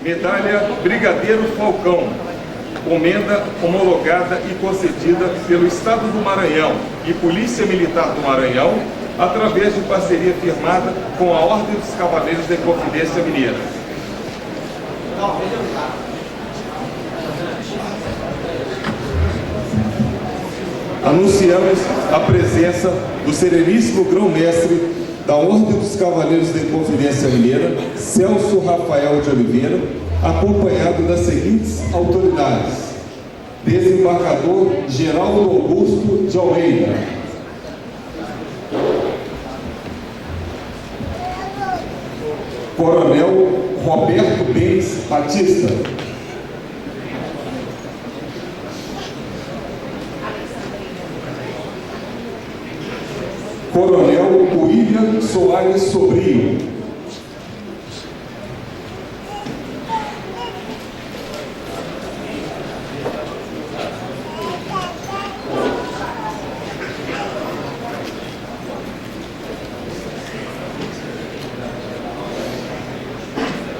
Medalha Brigadeiro Falcão, comenda homologada e concedida pelo Estado do Maranhão e Polícia Militar do Maranhão, através de parceria firmada com a Ordem dos Cavaleiros da Inconfidência Mineira. Anunciamos a presença do Sereníssimo Grão-Mestre da Ordem dos Cavaleiros da Inconfidência Mineira, Celso Rafael de Oliveira, acompanhado das seguintes autoridades: Desembargador Geraldo Augusto de Almeida, Coronel Roberto Benes Batista, Coronel William Soares Sobrinho,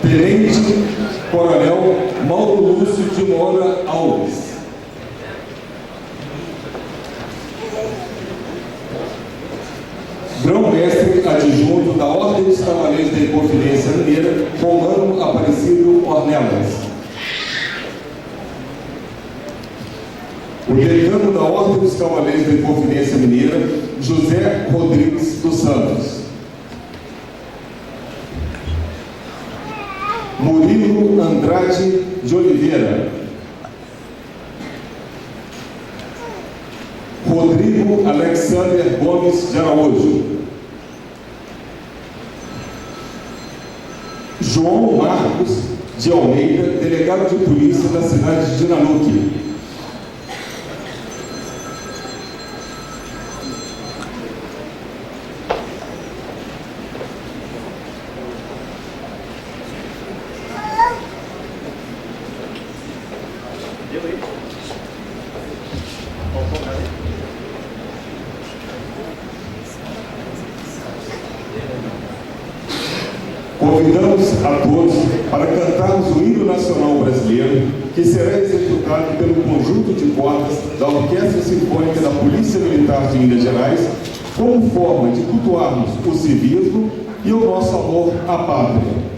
Tenente Coronel Mauro Lúcio de Moura Alves, Grão-Mestre Adjunto da Ordem dos Cavaleiros da Inconfidência Mineira, Romano Aparecido Ornelas, o Decano da Ordem dos Cavaleiros da Inconfidência Mineira, José Rodrigues dos Santos, Murilo Andrade de Oliveira, Rodrigo Alexander Gomes de Araújo, João Marcos de Almeida, delegado de polícia da cidade de Dinaluque, convidamos a todos para cantarmos o hino nacional brasileiro, que será executado pelo conjunto de cordas da Orquestra Sinfônica da Polícia Militar de Minas Gerais, como forma de cultuarmos o civismo e o nosso amor à pátria.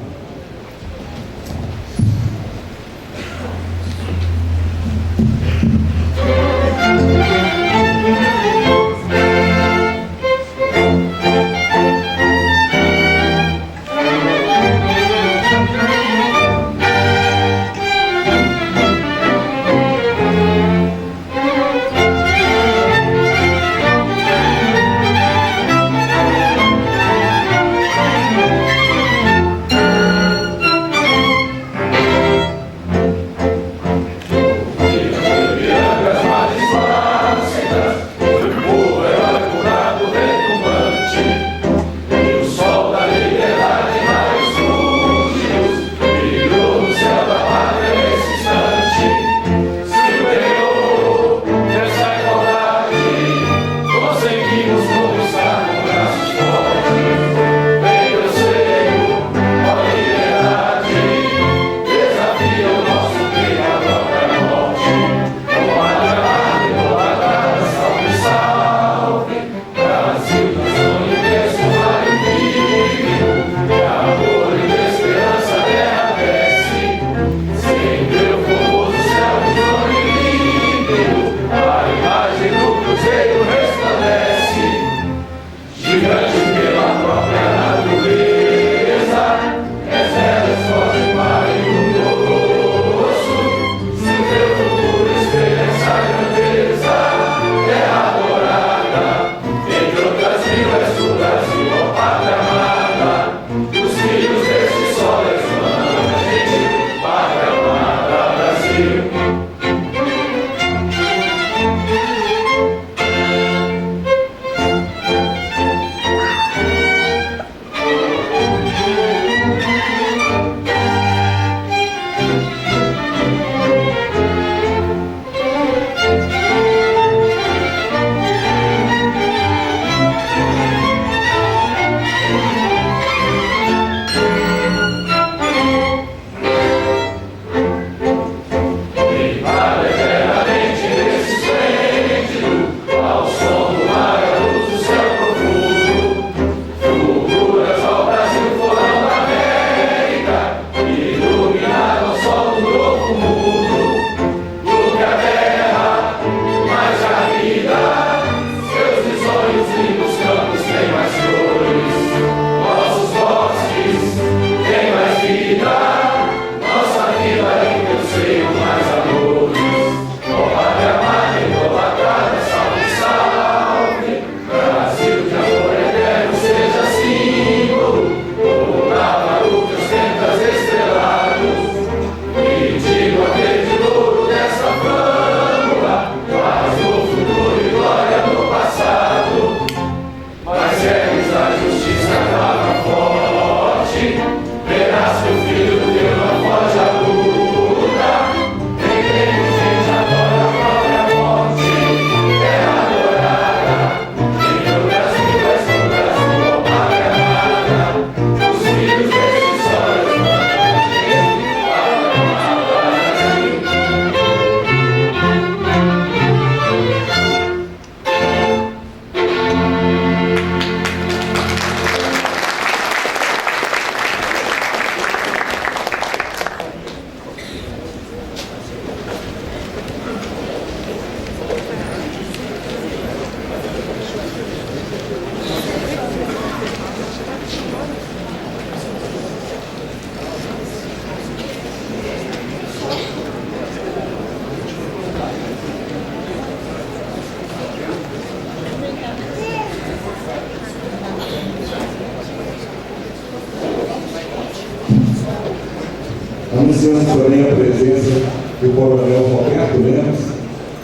Anunciando também a presença do coronel Roberto Lemos,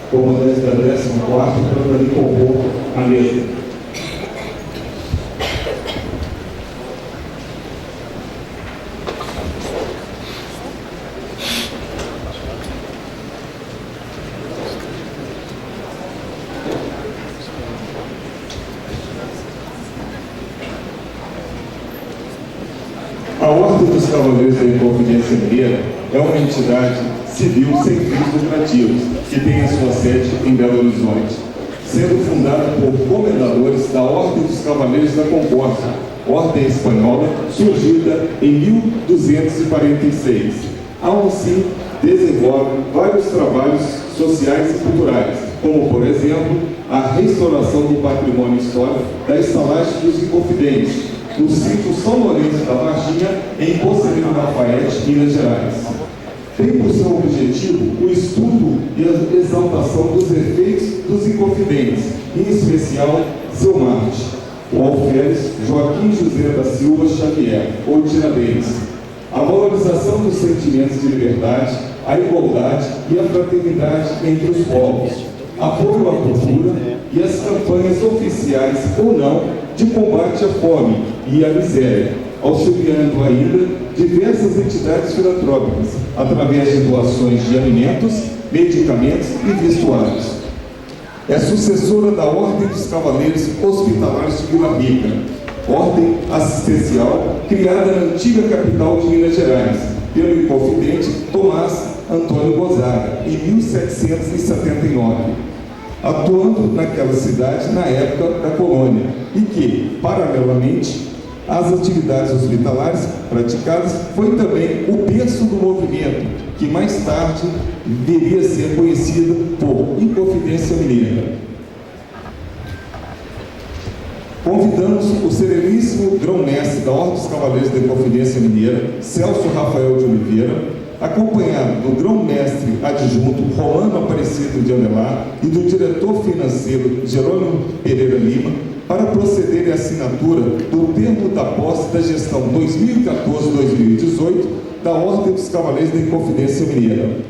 comandante da 14ª, para também compor a mesa. A Ordem dos Cavaleiros da Inconfidência Mineira é uma entidade civil sem fins lucrativos, que tem a sua sede em Belo Horizonte, sendo fundada por comendadores da Ordem dos Cavaleiros da Concórdia, ordem espanhola, surgida em 1246. Assim, desenvolve vários trabalhos sociais e culturais, como, por exemplo, a restauração do patrimônio histórico da estalagem dos Inconfidentes, no sítio São Lourenço da Varginha, em Conselheiro Lafayette, Minas Gerais. Tem por seu objetivo o estudo e a exaltação dos efeitos dos Inconfidentes, em especial seu Marte, o alferes Joaquim José da Silva Xavier, ou Tiradentes, a valorização dos sentimentos de liberdade, a igualdade e a fraternidade entre os povos, apoio à cultura e as campanhas oficiais ou não de combate à fome e à miséria, auxiliando ainda diversas entidades filantrópicas, através de doações de alimentos, medicamentos e vestuários. É sucessora da Ordem dos Cavaleiros Hospitalares de Vila Rica, ordem assistencial criada na antiga capital de Minas Gerais, pelo inconfidente Tomás Antônio Gonzaga, em 1779, atuando naquela cidade na época da colônia, e que, paralelamente às atividades hospitalares praticadas, foi também o berço do movimento, que mais tarde viria a ser conhecido por Inconfidência Mineira. Convidamos o sereníssimo grão-mestre da Ordem dos Cavaleiros da Inconfidência Mineira, Celso Rafael de Oliveira, acompanhado do grão-mestre adjunto Rolando Aparecido de Avelar e do diretor financeiro Jerônimo Pereira Lima, para proceder à assinatura do termo da posse da gestão 2014-2018 da Ordem dos Cavaleiros da Inconfidência Mineira.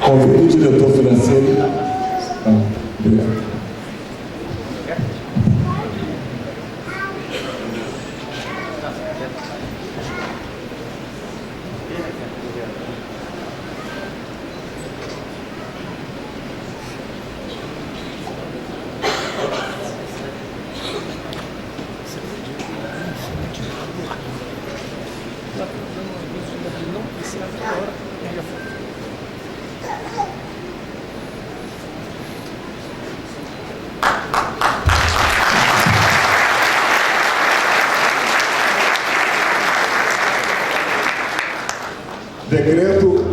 Convido o diretor financeiro. Obrigado. Decreto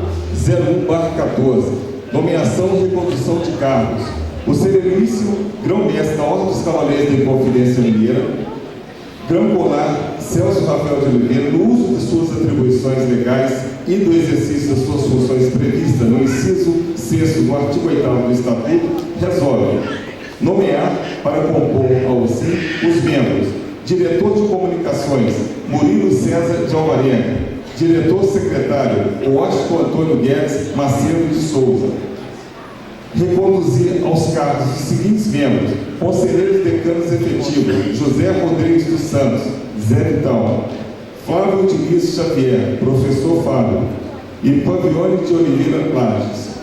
01/14, nomeação e recondução de cargos. O sereníssimo grão-mestre da Ordem dos Cavaleiros da Inconfidência Mineira, grão-colar Celso Rafael de Oliveira, no uso de suas atribuições legais e do exercício das suas funções previstas no inciso 6º do artigo 8º do Estatuto, resolve nomear para compor ao SIM os membros: diretor de comunicações, Murilo César de Alvarenga; diretor-secretário, Washington Antônio Guedes Macedo de Souza. Reconduzir aos cargos os seguintes membros: conselheiros decanos efetivos, José Rodrigues dos Santos, Zé Vital; Flávio Diniz Xavier, professor Fábio; e Pavione de Oliveira Lages.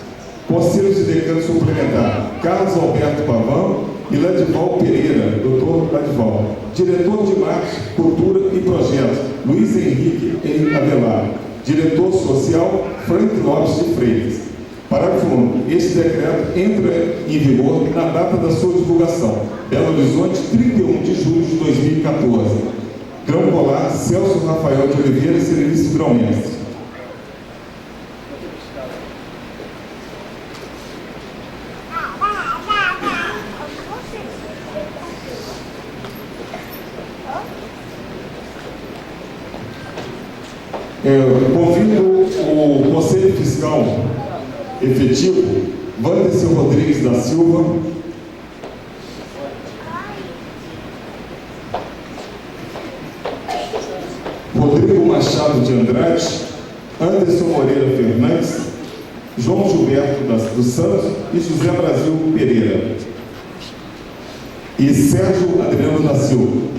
Conselho de decano suplementar, Carlos Alberto Pavão e Ladival Pereira, doutor Ladival. Diretor de Marketing, Cultura e Projetos, Luiz Henrique Avelar. Diretor Social, Frank Lopes de Freitas. Parágrafo 1. Este decreto entra em vigor na data da sua divulgação, Belo Horizonte, 31 de julho de 2014. Grão-colar Celso Rafael de Oliveira, sereníssimo grão-mestre. Convido o Conselho Fiscal Efetivo, Wanderson Rodrigues da Silva, Rodrigo Machado de Andrade, Anderson Moreira Fernandes, João Gilberto dos Santos e José Brasil Pereira e Sérgio Adriano da Silva.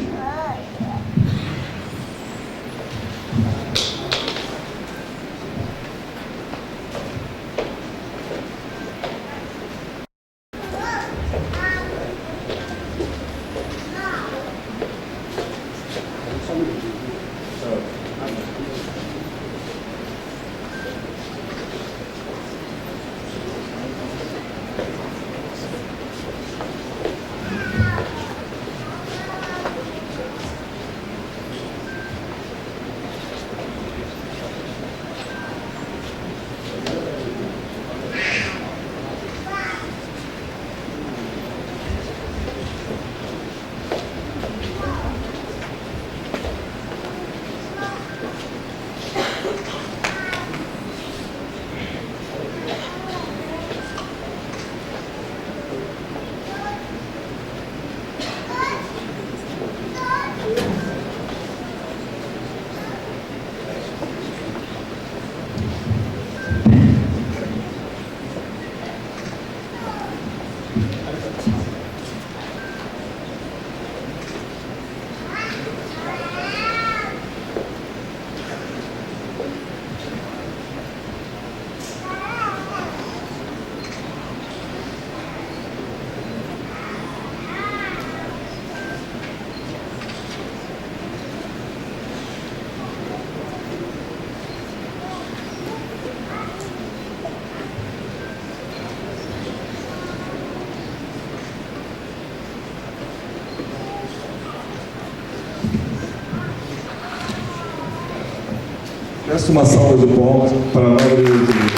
Peço uma salva de palmas para a Laura de Deus.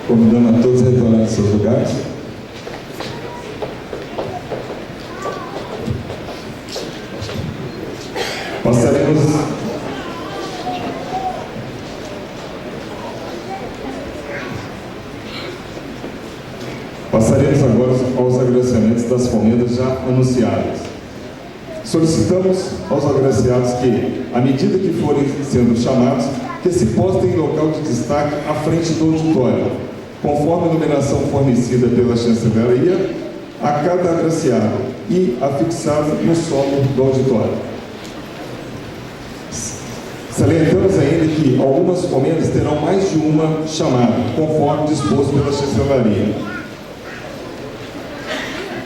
Convidando a todos a retornar aos seus lugares. Passaremos agora aos agradecimentos das comendas já anunciadas. Solicitamos aos agraciados que, à medida que forem sendo chamados, que se postem em local de destaque à frente do auditório, conforme a numeração fornecida pela chancelaria a cada agraciado e afixado no solo do auditório. Salientamos ainda que algumas comendas terão mais de uma chamada, conforme disposto pela chancelaria.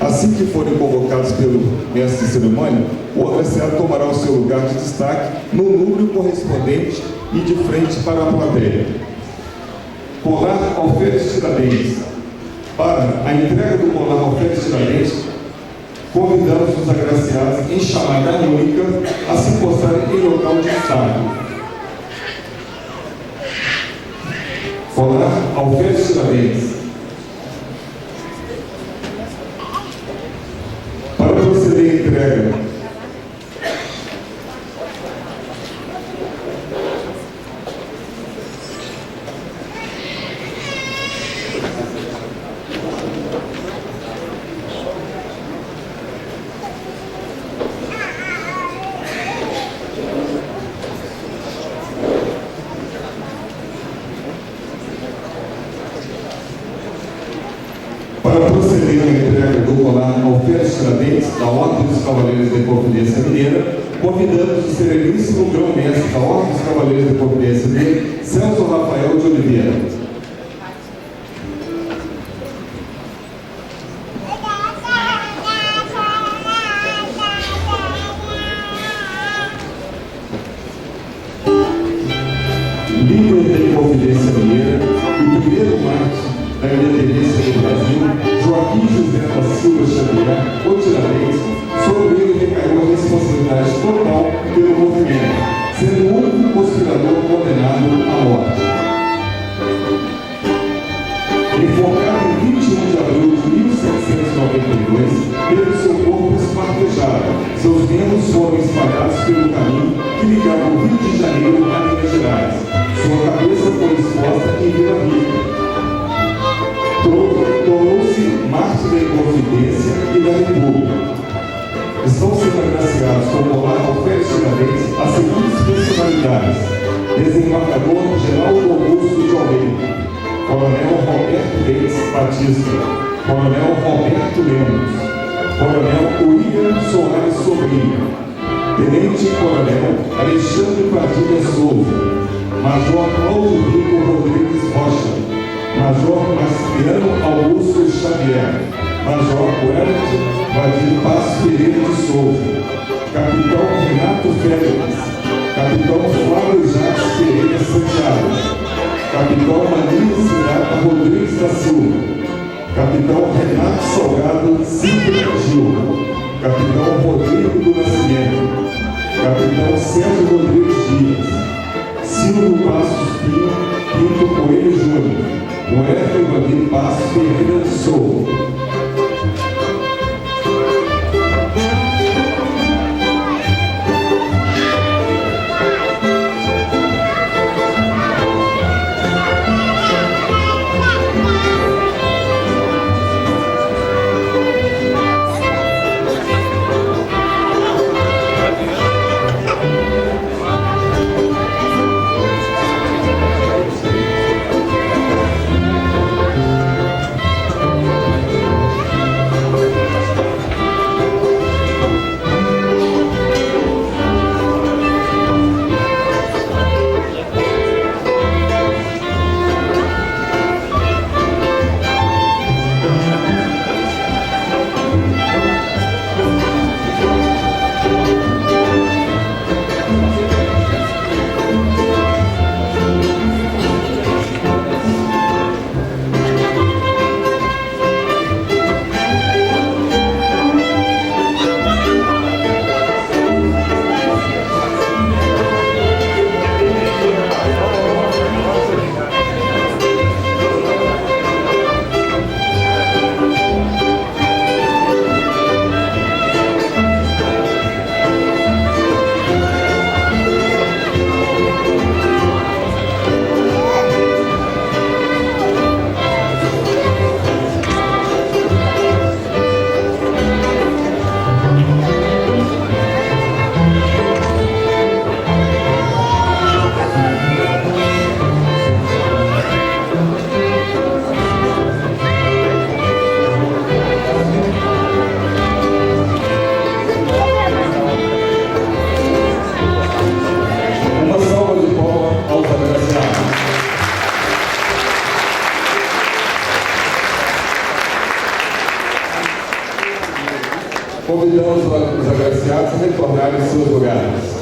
Assim que forem convocados pelo mestre de cerimônia, o agraciado tomará o seu lugar de destaque no número correspondente e de frente para a plateia. Colar Alferes Tiradentes. Para a entrega do colar Alferes Tiradentes, convidamos os agraciados em chamada única a se postarem em local de destaque. Colar Alferes Tiradentes. Para proceder à entrega do colar Alferes Tiradentes da Ordem dos Cavaleiros da Inconfidência Mineira, convidamos o sereníssimo grão-mestre da Ordem dos Cavaleiros da Inconfidência Mineira, Celso Rafael de Oliveira. Líder da Inconfidência Mineira e primeiro mártir da independência do Brasil, Joaquim José da Silva Xavier, o Tiradentes, sobre ele recaiu a responsabilidade total pelo movimento, sendo o único conspirador condenado à morte. foram espalhados pelo caminho que ligava o Rio de Janeiro a Minas Gerais. Sua cabeça foi exposta em Vila Rica. Tornou-se mártir da Inconfidência e da República. Estão sendo agraciados com o Olavo Félix Tiradentes as seguintes personalidades: desembargador Geraldo Augusto de Almeida, Coronel Roberto Leite Batista, Coronel Roberto Lemos, Coronel William Soares Sobrinho, Tenente Coronel Alexandre Padilha Souza, Major Cláudio Rico Rodrigues Rocha, Major Marciano Augusto Xavier, Major Wellington Vadir Passos Pereira de Souza, Capitão Renato Félix, Capitão Flávio Jacques Pereira Santiago, Capitão Maria Cirata Rodrigues da Silva, Capitão Renato Salgado Silva Gil, Capitão Rodrigo do Nascimento, Capitão Sérgio Rodrigues Dias, Silvio Passos Pinto Coelho Júnior, Noé Vadir Passos Pereira de Souza. Convidamos os agraciados a retornarem aos seus lugares.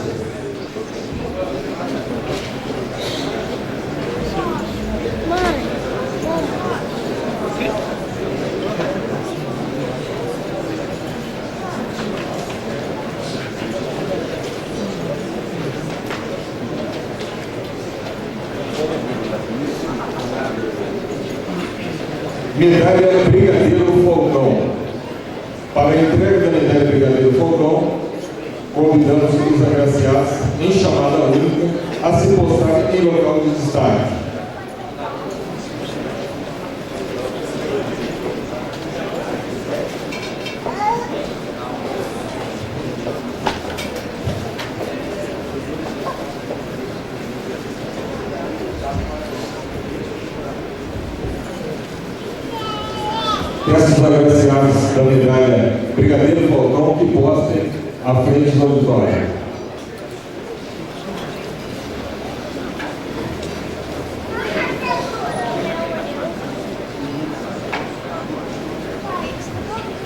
Medalha Brigadeiro Falcão. Para a entrega da medalha Brigadeiro Falcão, convidamos os agraciados em chamada única a se postar em local de destaque. Peço aos agraciados da medalha Brigadeiro Falcão que postem à frente do auditório.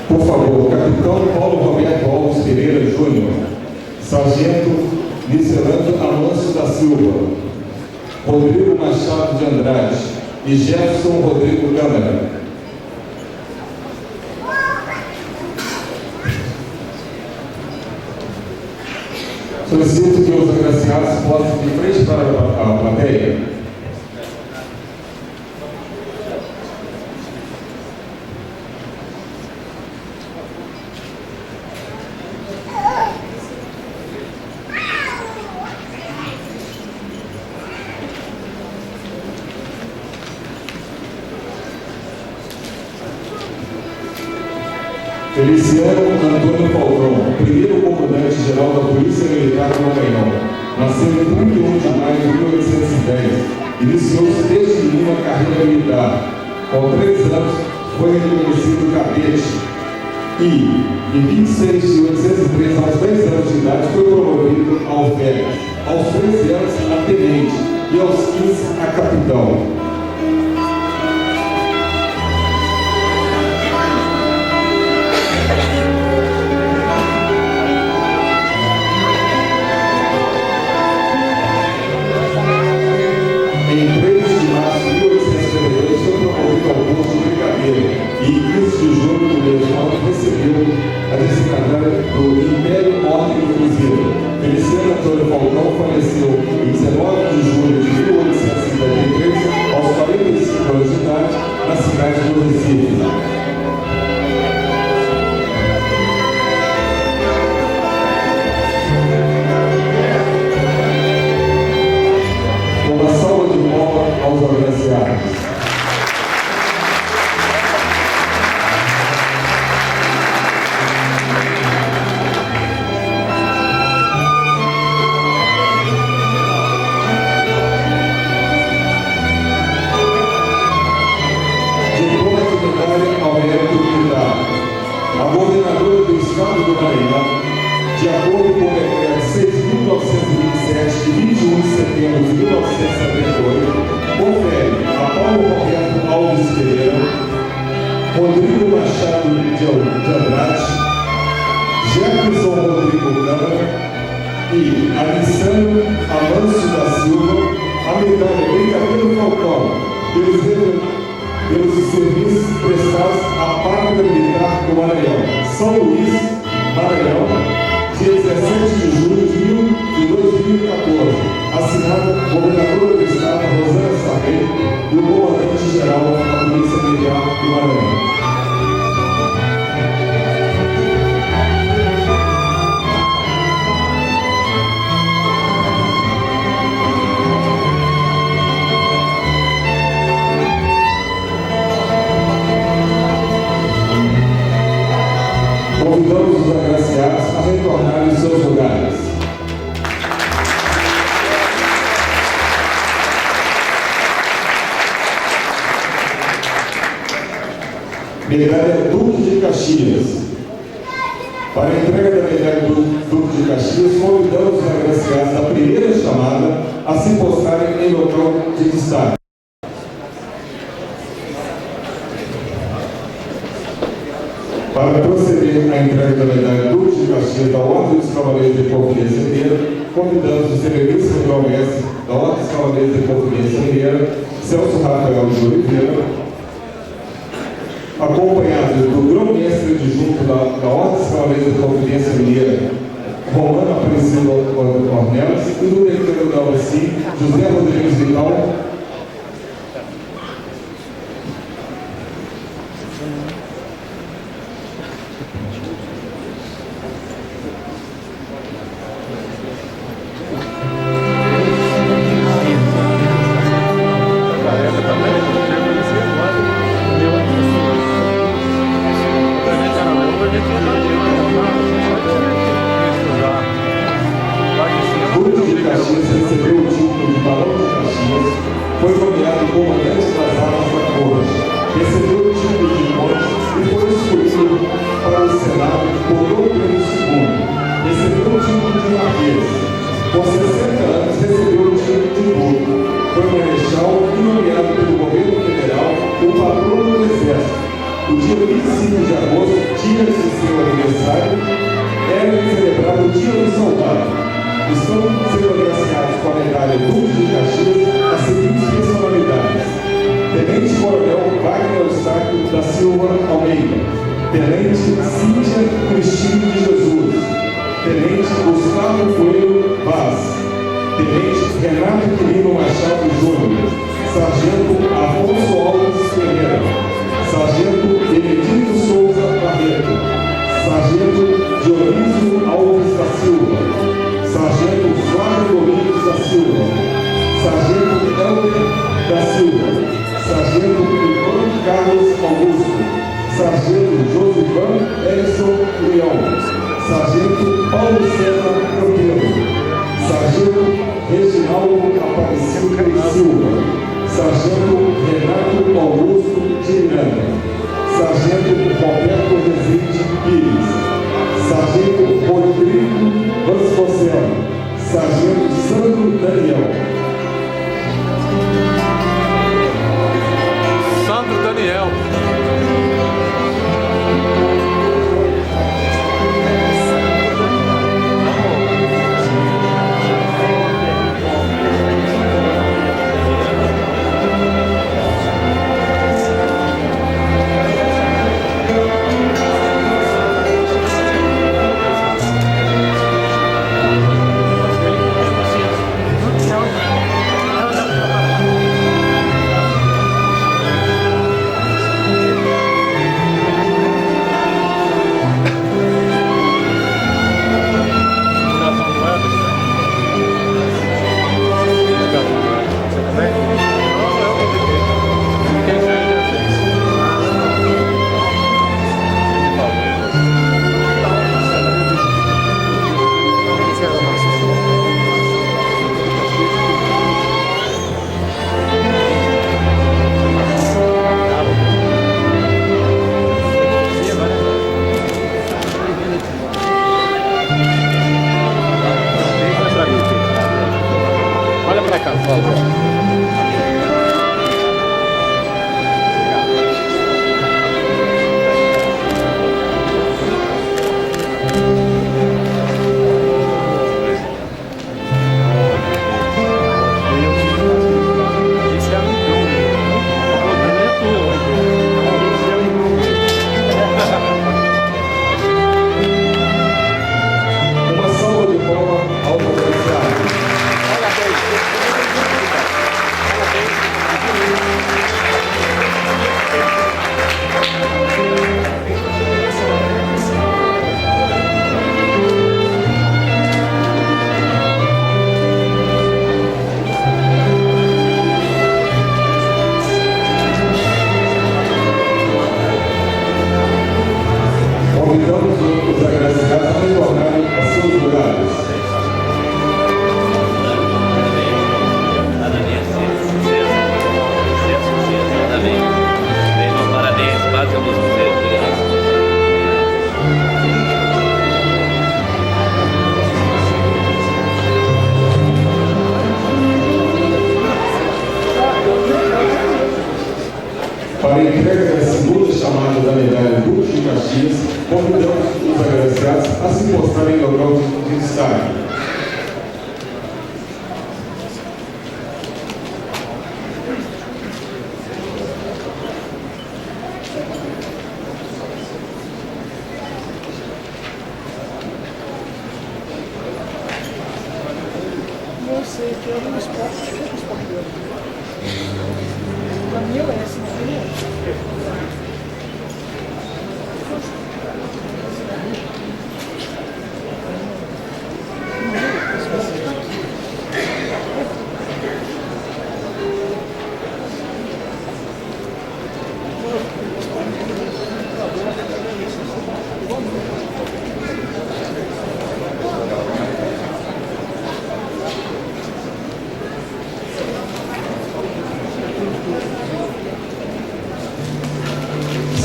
Por favor, Capitão Paulo Roberto Alves Pereira Júnior, Sargento Liceranto Amâncio da Silva, Rodrigo Machado de Andrade e Jefferson Rodrigo Câmara. Solicito que os agraciados possam de frente para a plateia. Feliciano Antônio Falcão, primeiro comandante-geral da Polícia Militar do Maranhão. Nasceu em 31 de maio de 1810. Iniciou-se desde menino a carreira militar. Com 3 anos, foi reconhecido cadete e, em 26 de 1803, aos 10 anos de idade, foi promovido a alferes. Aos 13 anos, a tenente e aos 15, a capitão. Em 3 de março de 1872, foi promovido ao posto de brigadeiro e, em 15 de julho do mesmo ano, recebeu a designatária do Império Ordem do Cruzeiro. Feliciano Antônio Falcão faleceu em 19 de julho de 1853, aos 45 anos de idade, na cidade do Recife. Aos agraciados. Diploma de medalha ao mérito militar. A governadora do Estado do Maranhão, de acordo com o decreto 6.927, de 21 de setembro de 1978, confere a Paulo Roberto Alves Pereira, Rodrigo Machado de Andrade, Jefferson Rodrigo Câmara e Alessandro Amâncio da Silva a medalha Brigadeiro Falcão pelos serviços prestados à Pátria Militar do Maranhão. São Luís, Maranhão, dia 17 de julho de 2014, assinado governadora do Estado, Rosana Sarney, e o comandante-geral da Polícia Militar do Maranhão. Convidamos os agraciados a retornarem aos seus lugares. Medalha Duque de Caxias. Para a entrega da medalha do Duque de Caxias, convidamos os agraciados da primeira chamada a se postarem em local de destaque. Para proceder à entrega da medalha Duque de Caxias da Ordem dos Cavaleiros de Confiança Mineira, convidamos o Sereníssimo Grão-Mestre da Ordem dos Cavaleiros de Confiança Mineira, Celso Rafael de Oliveira, acompanhado do Grão-Mestre adjunto da Ordem dos Cavaleiros de Confiança Mineira, Romano Aparecido Ornelas, e do Decano da OSI, José Rodrigues Vital. Foi nomeado comandante das armas da corte, recebeu o título de conde e foi escolhido para o Senado por Dom Pedro II. Recebeu o título de marquês. Com 60 anos, recebeu o título de duque. Foi marechal e nomeado pelo governo federal o patrono do Exército. O dia 25 de agosto, dia de seu aniversário, era celebrado o Dia do Soldado. Estão sendo agraciados com a medalha Duque de Caxias as seguintes personalidades: Tenente Coronel Wagner Eustáquio da Silva Almeida, Tenente Cíntia Cristine de Jesus, Tenente Gustavo Coelho Vaz, Tenente Renato Quirino Machado Júnior, Sargento Afonso Alves Pereira, Sargento Benedito Souza Barreto, Sargento Dionísio Alves da Silva, Sargento Flávio Domingos da Silva, Sargento Helder da Silva, Sargento Ivan Carlos Augusto, Sargento Josivan Edson Leão, Sargento Paulo César Campelo, Sargento Reginaldo Aparecido Silva, Sargento Renato Augusto de Miranda, Sargento Roberto Rezende Pires, Sargento Rodrigo Vasconcelos, Sargento Sandro Daniel. Sandro Daniel. Para a entrega da segunda chamada da medalha Duque de Caxias, convidamos os agraciados a se postrarem em local de destaque. Você que ama esporte, que é esporte dele. Para mim, é assim,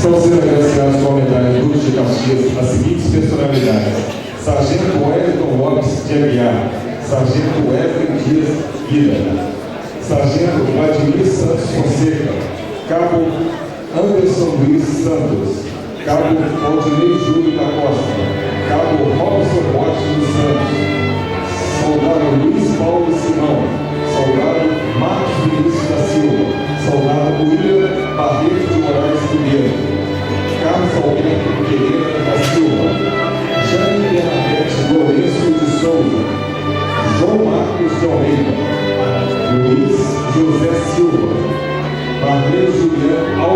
Estão sendo agraciados com a medalha Duque de Caxias as seguintes personalidades: Sargento Wellington Lopes de Aguiar, Sargento Wesley Dias Guida, Sargento Vladimir Santos Fonseca, Cabo Anderson Luiz Santos, Cabo Valdinei Júlio da Costa, Cabo Robson Borges dos Santos, Soldado Luiz Paulo Simão, Soldado Marcos Vinícius da Silva, Soldado William Barreto de Moraes Ribeiro, Carlos Alberto Pereira da Silva, Jane Bernadette Lourenço de Souza, João Marcos de Almeida, Luiz José Silva, Marlene Juliano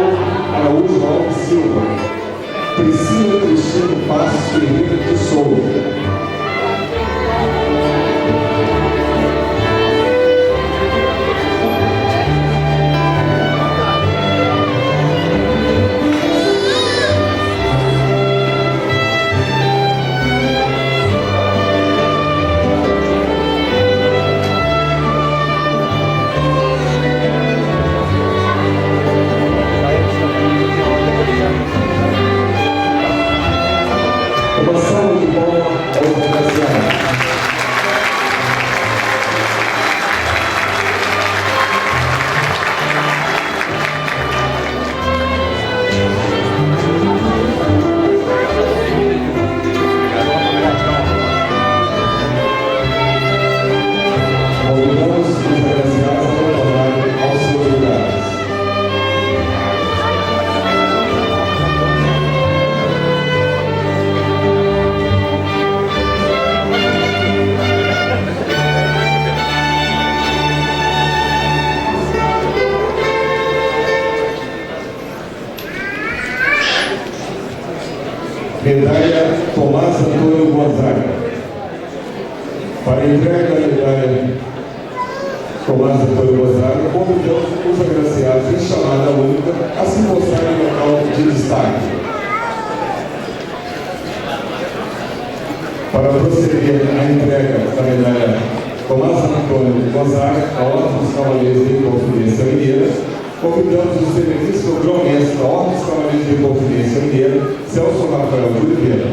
Araújo Alves Silva, Priscila Cristina Passos Ferreira de Souza. Uma salva de palmas aos agraciados. Convidamos os agraciados a retornarem aos seus lugares. Medalha Tomás Antônio Gonzaga. Para a entrega da medalha Tomás Antônio Gonzaga, convidamos os agraciados em chamada única a se mostrarem no local de destaque. Para proceder à entrega da medalha Tomás Antônio Gonzaga, a Ordem dos Cavaleiros de Inconfidência Mineira, convidamos o excelentíssimo grão-mestre da Ordem dos Cavaleiros de Inconfidência Mineira, Celso Rafael de Oliveira.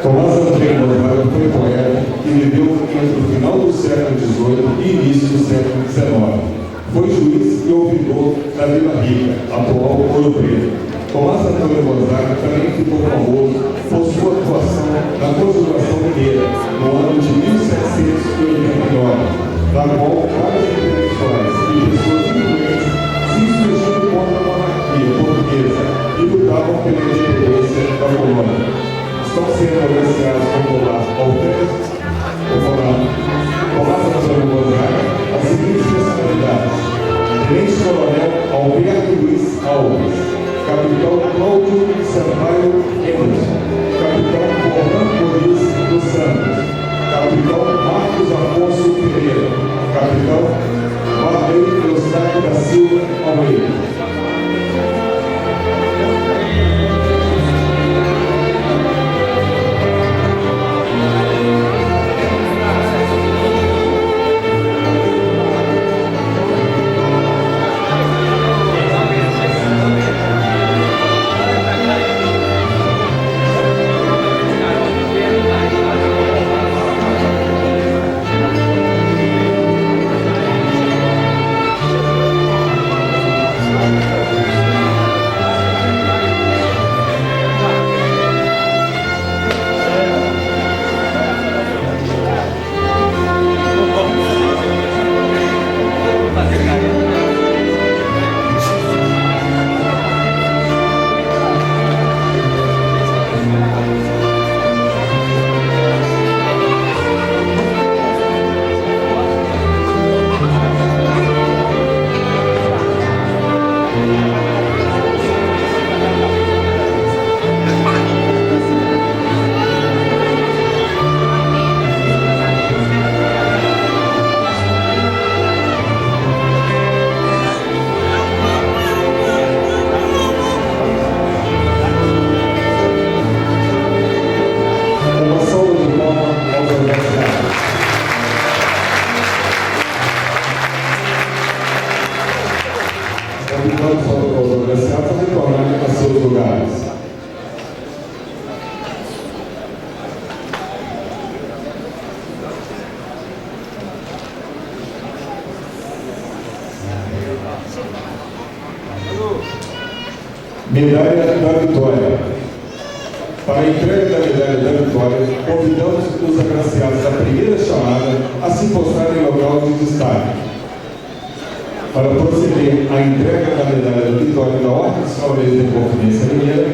Tomás Antônio Gonzaga foi poeta que viveu entre o final do século XVIII e início do século XIX. Foi juiz e ouvidor da Vila Rica, atual Ouro Preto. Tomás Antônio Gonzaga também ficou famoso por sua atuação na Conjuração Mineira, no ano de 1789, na qual vários intelectuais e pessoas influentes se insurgiram contra a monarquia portuguesa e lutavam pela independência da colônia. Estão sendo agraciados com o colar Tomás Antônio Gonzaga as seguintes personalidades: Tenente Coronel Alberto Luiz Alves, Capitão Cláudio Sampaio Emerson, Capitão Orlando Luiz dos Santos, Capitão Marcos Afonso Pereira, Capitão Varley Eustáquio da Silva Almeida. Convidamos os agraciados a retornarem a seus lugares. Medalha da Vitória. Para a entrega da medalha da Vitória, convidamos os agraciados da primeira chamada a se postrarem em local de destaque. Para proceder à entrega da medalha da Vitória da Ordem dos Cavaleiros da Inconfidência Mineira,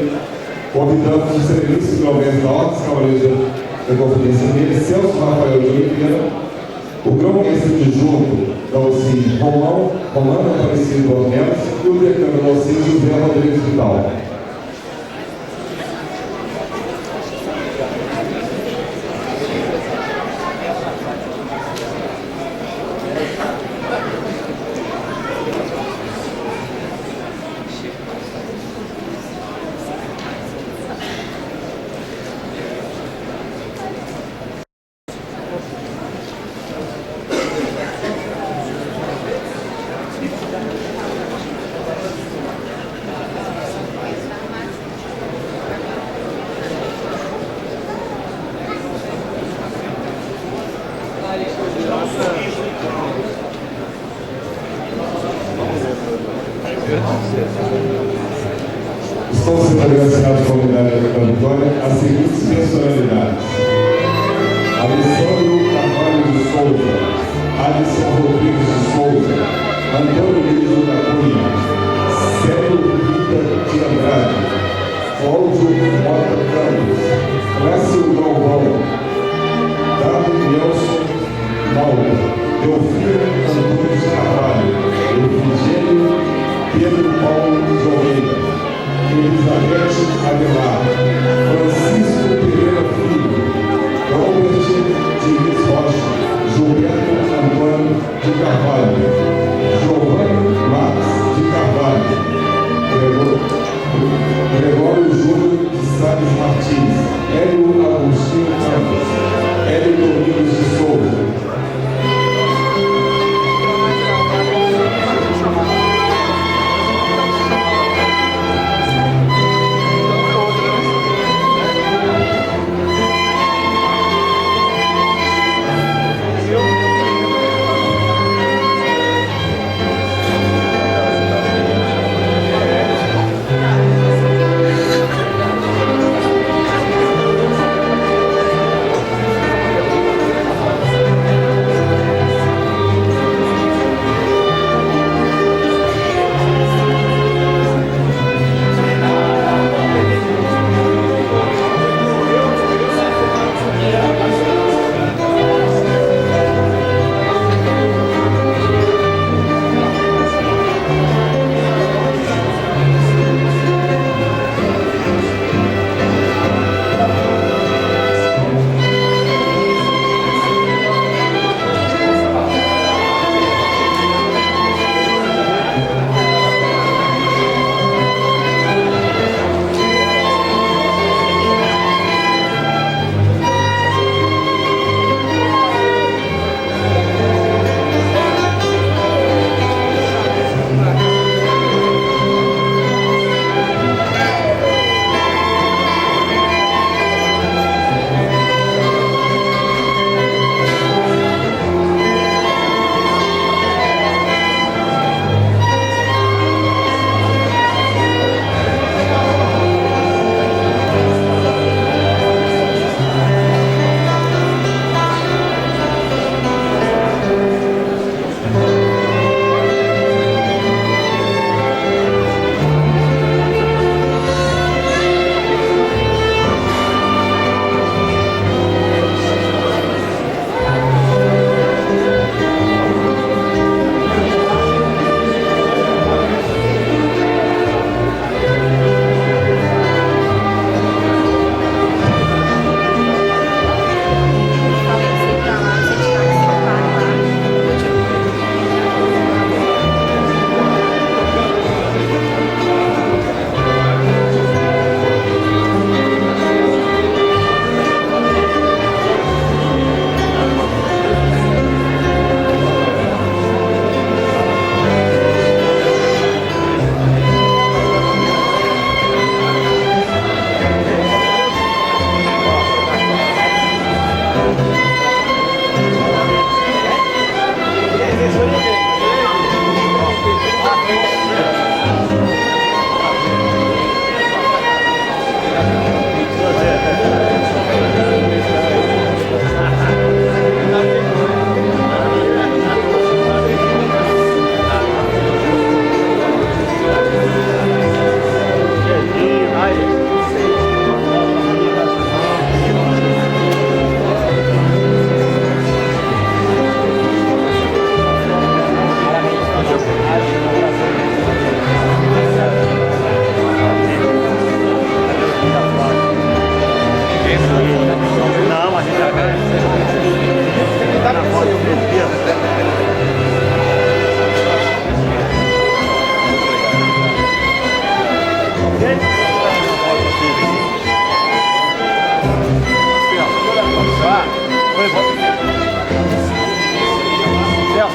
convidamos o excelentíssimo grão-mestre da Ordem dos Cavaleiros da Inconfidência Mineira, Celso Rafael de Oliveira, o grão-mestre adjunto da OCI Romano Aparecido Bornelos e o decano da OCI José Rodrigues Vidal. agraciados com a medalha da vitória as seguintes personalidades: Alessandro Carvalho de Souza, Alisson Rodrigues de Souza, Antônio Luiz da Cunha, Célio Rita de Andrade, Cláudio Mota Campos, Clécio Galvão, David Nelson Mauro, Delfino Antônio de Carvalho, Efigênio Pedro Paulo de Almeida, Elizabeth Aguilar, Francisco Pereira Filho, Robert Diniz Rocha, Gilberto Antônio de Carvalho, Giovanni Marques de Carvalho, Gregório Júnior de Salles Martins, Hélio Agostinho Campos, Hélio Domingos de Souza.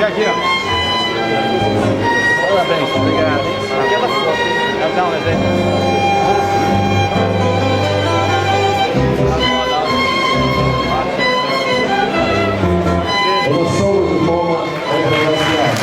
Aqui, ó. Parabéns, obrigado. Aquela foto. Dá um exemplo. Uma salva de palmas ao agraciado.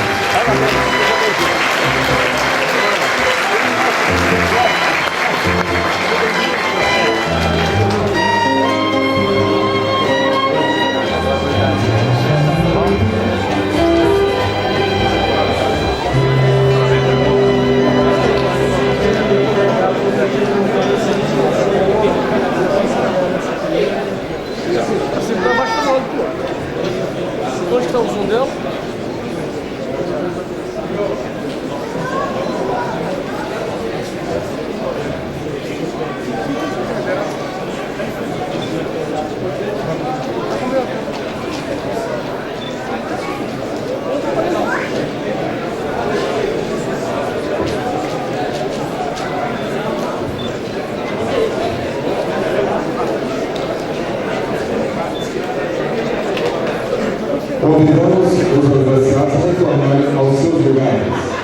Convidamos os agraciados a retornarem aos seus lugares.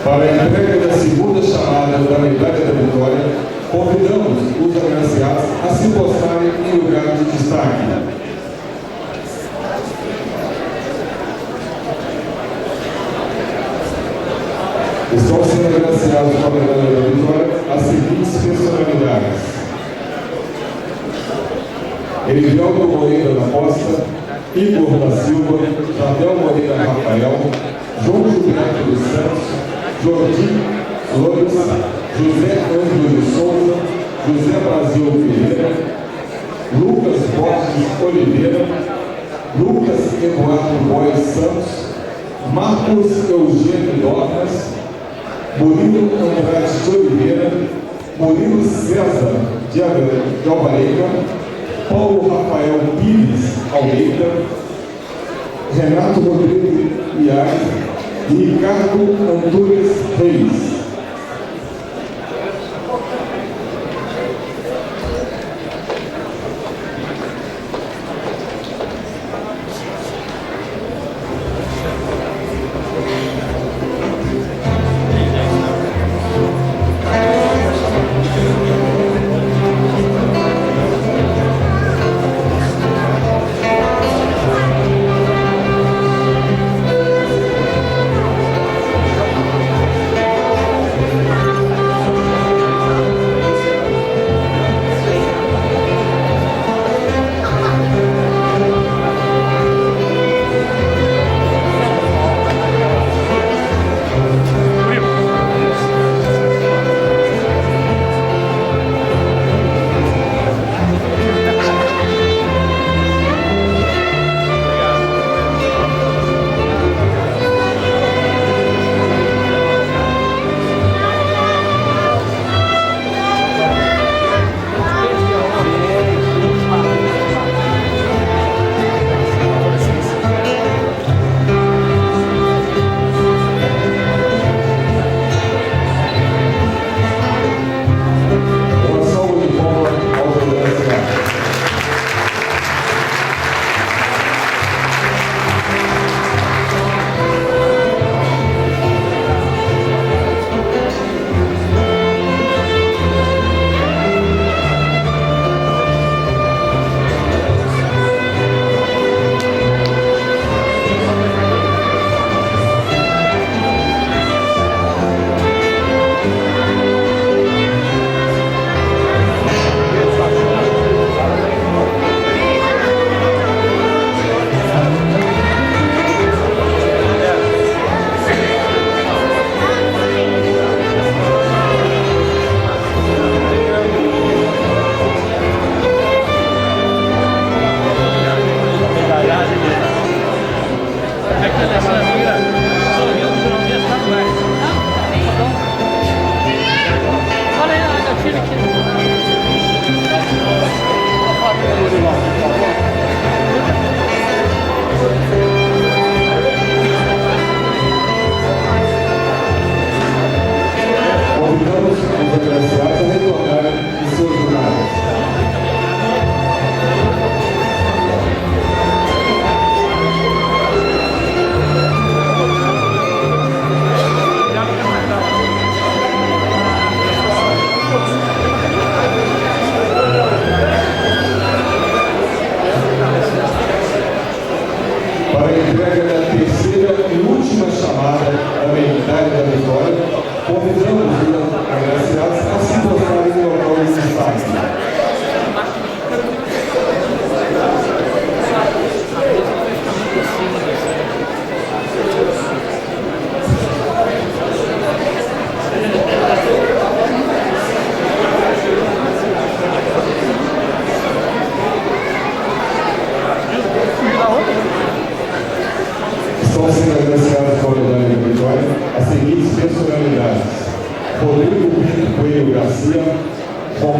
Para a entrega da segunda chamada da Medalha da Vitória, convidamos os agraciados a se postarem em lugar de destaque. Estão sendo agraciados com a Medalha da Vitória as seguintes personalidades: Erivelto Moreira da Costa, Igor da Silva, Jardel Moreira Rafael, João Gilberto dos Santos, Jordi Flores, José Ângelo de Souza, José Brasil Pereira, Lucas Borges Oliveira, Lucas Eduardo Bois Santos, Marcos Eugênio Dornas, Murilo Andrade de Oliveira, Murilo César de Alvarenga, Paulo Rafael Pires Almeida, Renato Rodrigues Iari e Ricardo Antunes Reis.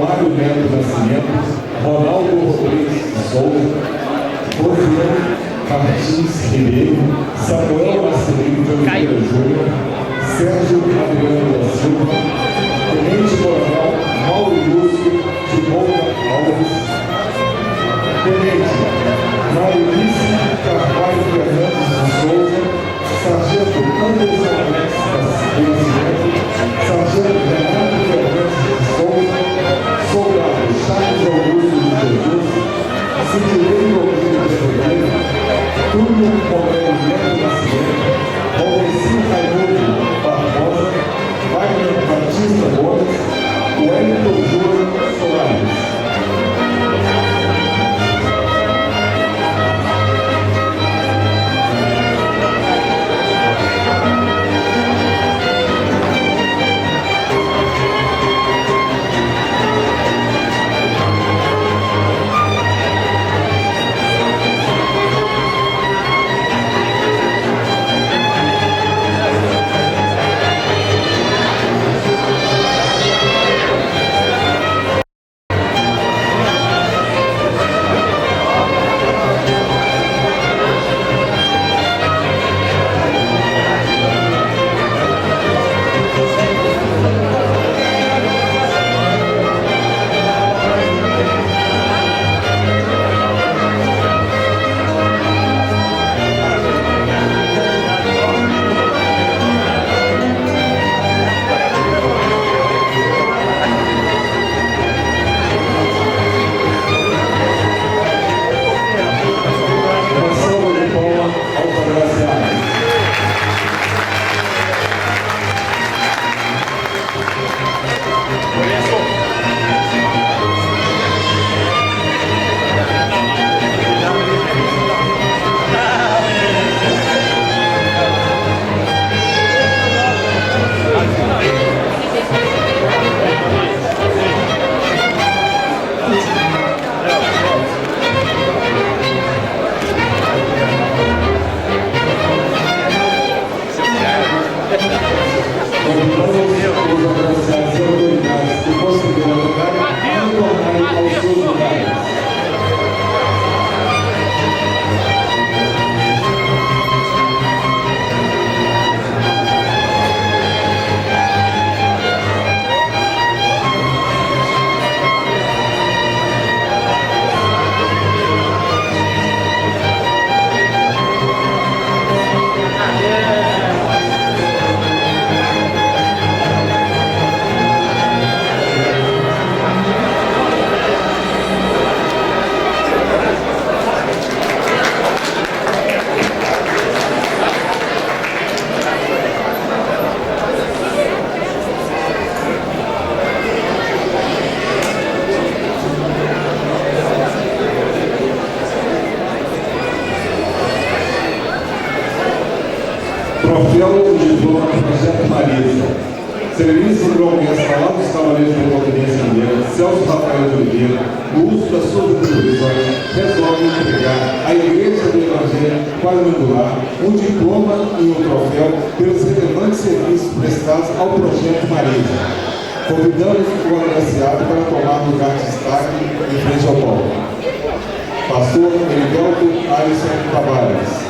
Romário Neto Nascimento, Ronaldo Rodrigues Souza, Rosiane Martins Ribeiro, Samuel Marcelino de Oliveira Júnior, Sérgio Adriano da Silva, Tenente Coronel Mauro Lúcio de Moura Alves, Tenente Marilice Carvalho Fernandes de Souza, Sargento Anderson Alex da Nascimento, Sargento Renato Fernandes de Souza, Soldado Charles Augusto de Jesus, Sidney Rodrigues de Ferreira, Túlio Romero Neto Nascimento, Maurício Raimundo Barbosa, Wagner Batista Gomes, Wellington Júnior Soares. Troféu de diploma do Projeto Marisa. Serviço de promessa lá dos Cavaleiros da Independência Mineira, Celso Rafael de Oliveira, o uso das suas atribuições, resolve entregar à Igreja do Evangelho Quadrangular um diploma e um troféu pelos relevantes serviços prestados ao Projeto Marisa. Convidamos o agraciado para tomar lugar de destaque em frente ao palco. Pastor Heriberto Alisson Tavares.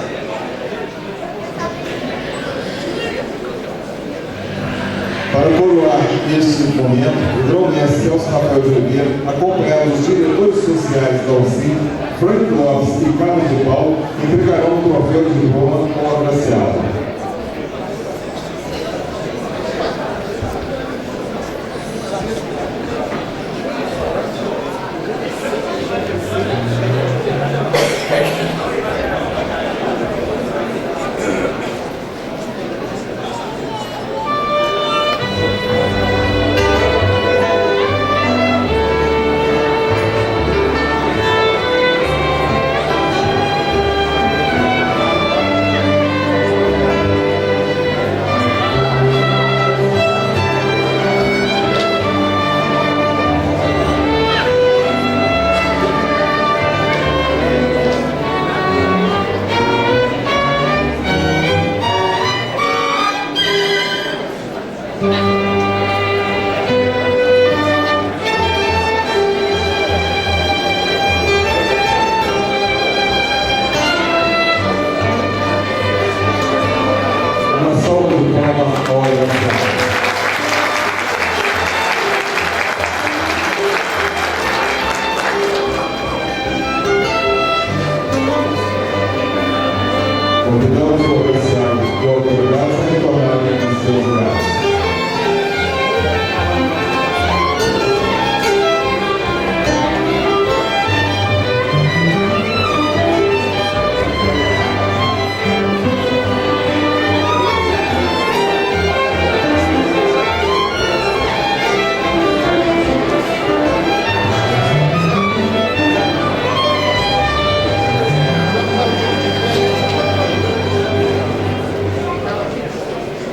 Para coroar este momento, o grão-mestre Celso Rafael de Oliveira, acompanhado dos diretores sociais da UCI, Frank Lopes e Carlos de Paulo, entregarão o troféu de diploma ao agraciado. Convidamos o oficial e autoridades a retornarem em seus lugares.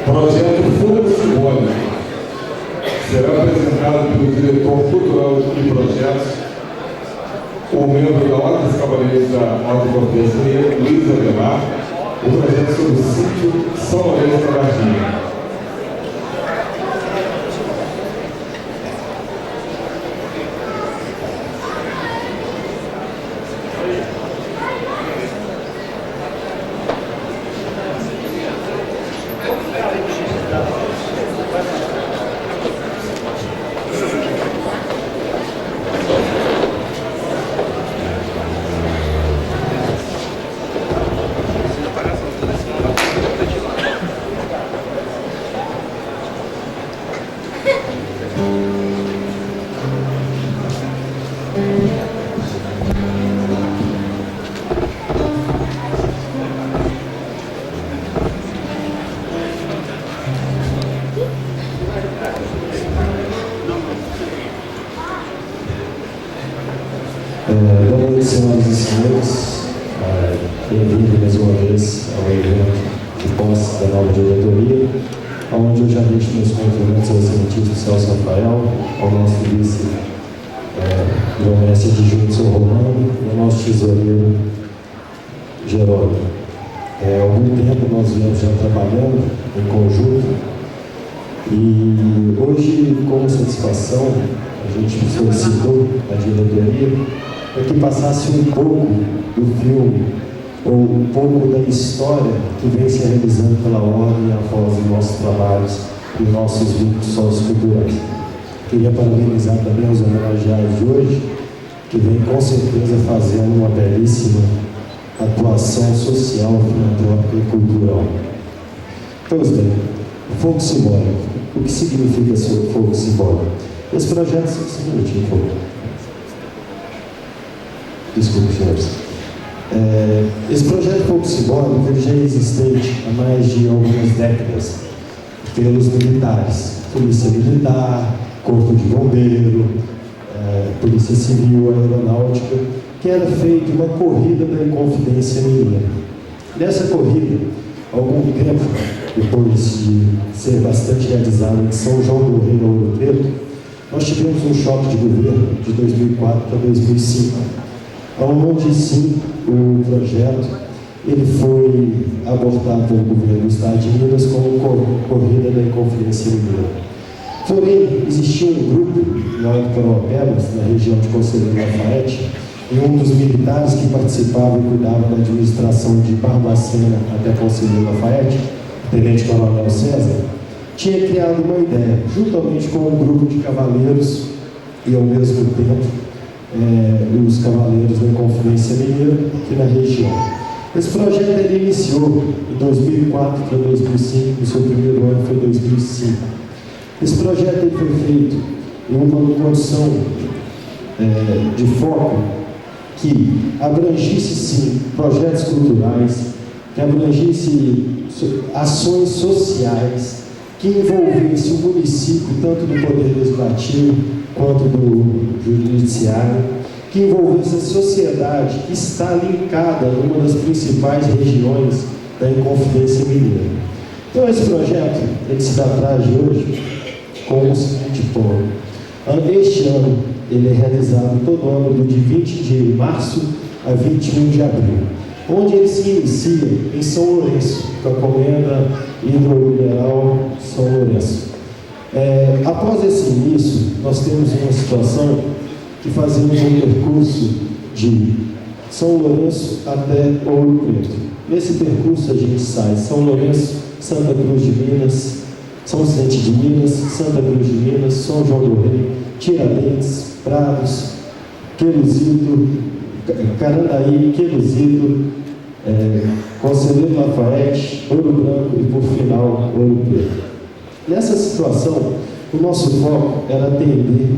Projeto Fogo Simbólico será apresentado pelo diretor cultural de projetos, o membro da Ordem dos Cavaleiros da Ordem Cortesia, Luiz Ademar, o projeto sobre o sítio São Lourenço da Varginha. Boa noite, senhoras e senhores. Bem-vindo mais uma vez ao evento de posse da nova diretoria, onde eu já deixo meus cumprimentos ao excelentíssimo Celso Rafael, ao nosso vice João Mestre adjunto São Romano e ao nosso tesoureiro Jerônimo. Há algum tempo nós viemos já trabalhando em conjunto e hoje, com satisfação, a gente solicitou a diretoria para que passasse um pouco do filme, ou um pouco da história que vem se realizando pela Ordem após os nossos trabalhos e nossos vínculos socioculturais. Queria parabenizar também os homenageados de hoje, que vem com certeza fazendo uma belíssima atuação social, filantrópica e cultural. Pois bem, fogo simbólico. O que significa esse fogo simbólico? Esse projeto, um minutinho, por favor. Desculpe, senhores. Esse projeto Fogo Simbólico ele já é existente há mais de algumas décadas pelos militares, Polícia Militar, Corpo de Bombeiro, Polícia Civil, Aeronáutica, que era feita uma corrida da Inconfidência Mineira. Nessa corrida, algum tempo depois de ser bastante realizada em São João do Rei, Ouro Preto, nós tivemos um choque de governo de 2004 para 2005, onde sim o projeto ele foi abortado pelo governo do Estado de Minas como corrida da Inconfidência Mineira. Porém, existia um grupo lá em Coropelas, na região de Conselheiro Lafayette, e um dos militares que participava e cuidava da administração de Barbacena até Conselheiro Lafayette, o Tenente Coronel César, tinha criado uma ideia, juntamente com um grupo de cavaleiros e, ao mesmo tempo, os cavaleiros da Inconfidência Mineira aqui na região. Esse projeto ele iniciou em 2004 para 2005, o seu primeiro ano foi 2005. Esse projeto ele foi feito em uma condição de foco que abrangisse sim projetos culturais, que abrangisse ações sociais, que envolvesse o município, tanto do Poder Legislativo quanto do Judiciário, que envolvesse a sociedade que está linkada numa das principais regiões da Inconfidência Mineira. Então esse projeto, ele se dá atrás de hoje com o seguinte ponto. Este ano, ele é realizado todo ano do dia 20 de março a 21 de abril, onde ele se inicia em São Lourenço, com a Comenda Hidromineral São Lourenço. Após esse início, nós temos uma situação que fazemos um percurso de São Lourenço até Ouro Preto. Nesse percurso a gente sai São Lourenço, Santa Cruz de Minas, São Vicente de Minas, Santa Cruz de Minas, São João do Rei, Tiradentes, Prados, Queluzito, Carandaí, Queluzito, Conselheiro Lafayette, Ouro Branco e, por final, Ouro Preto. Nessa situação, o nosso foco era atender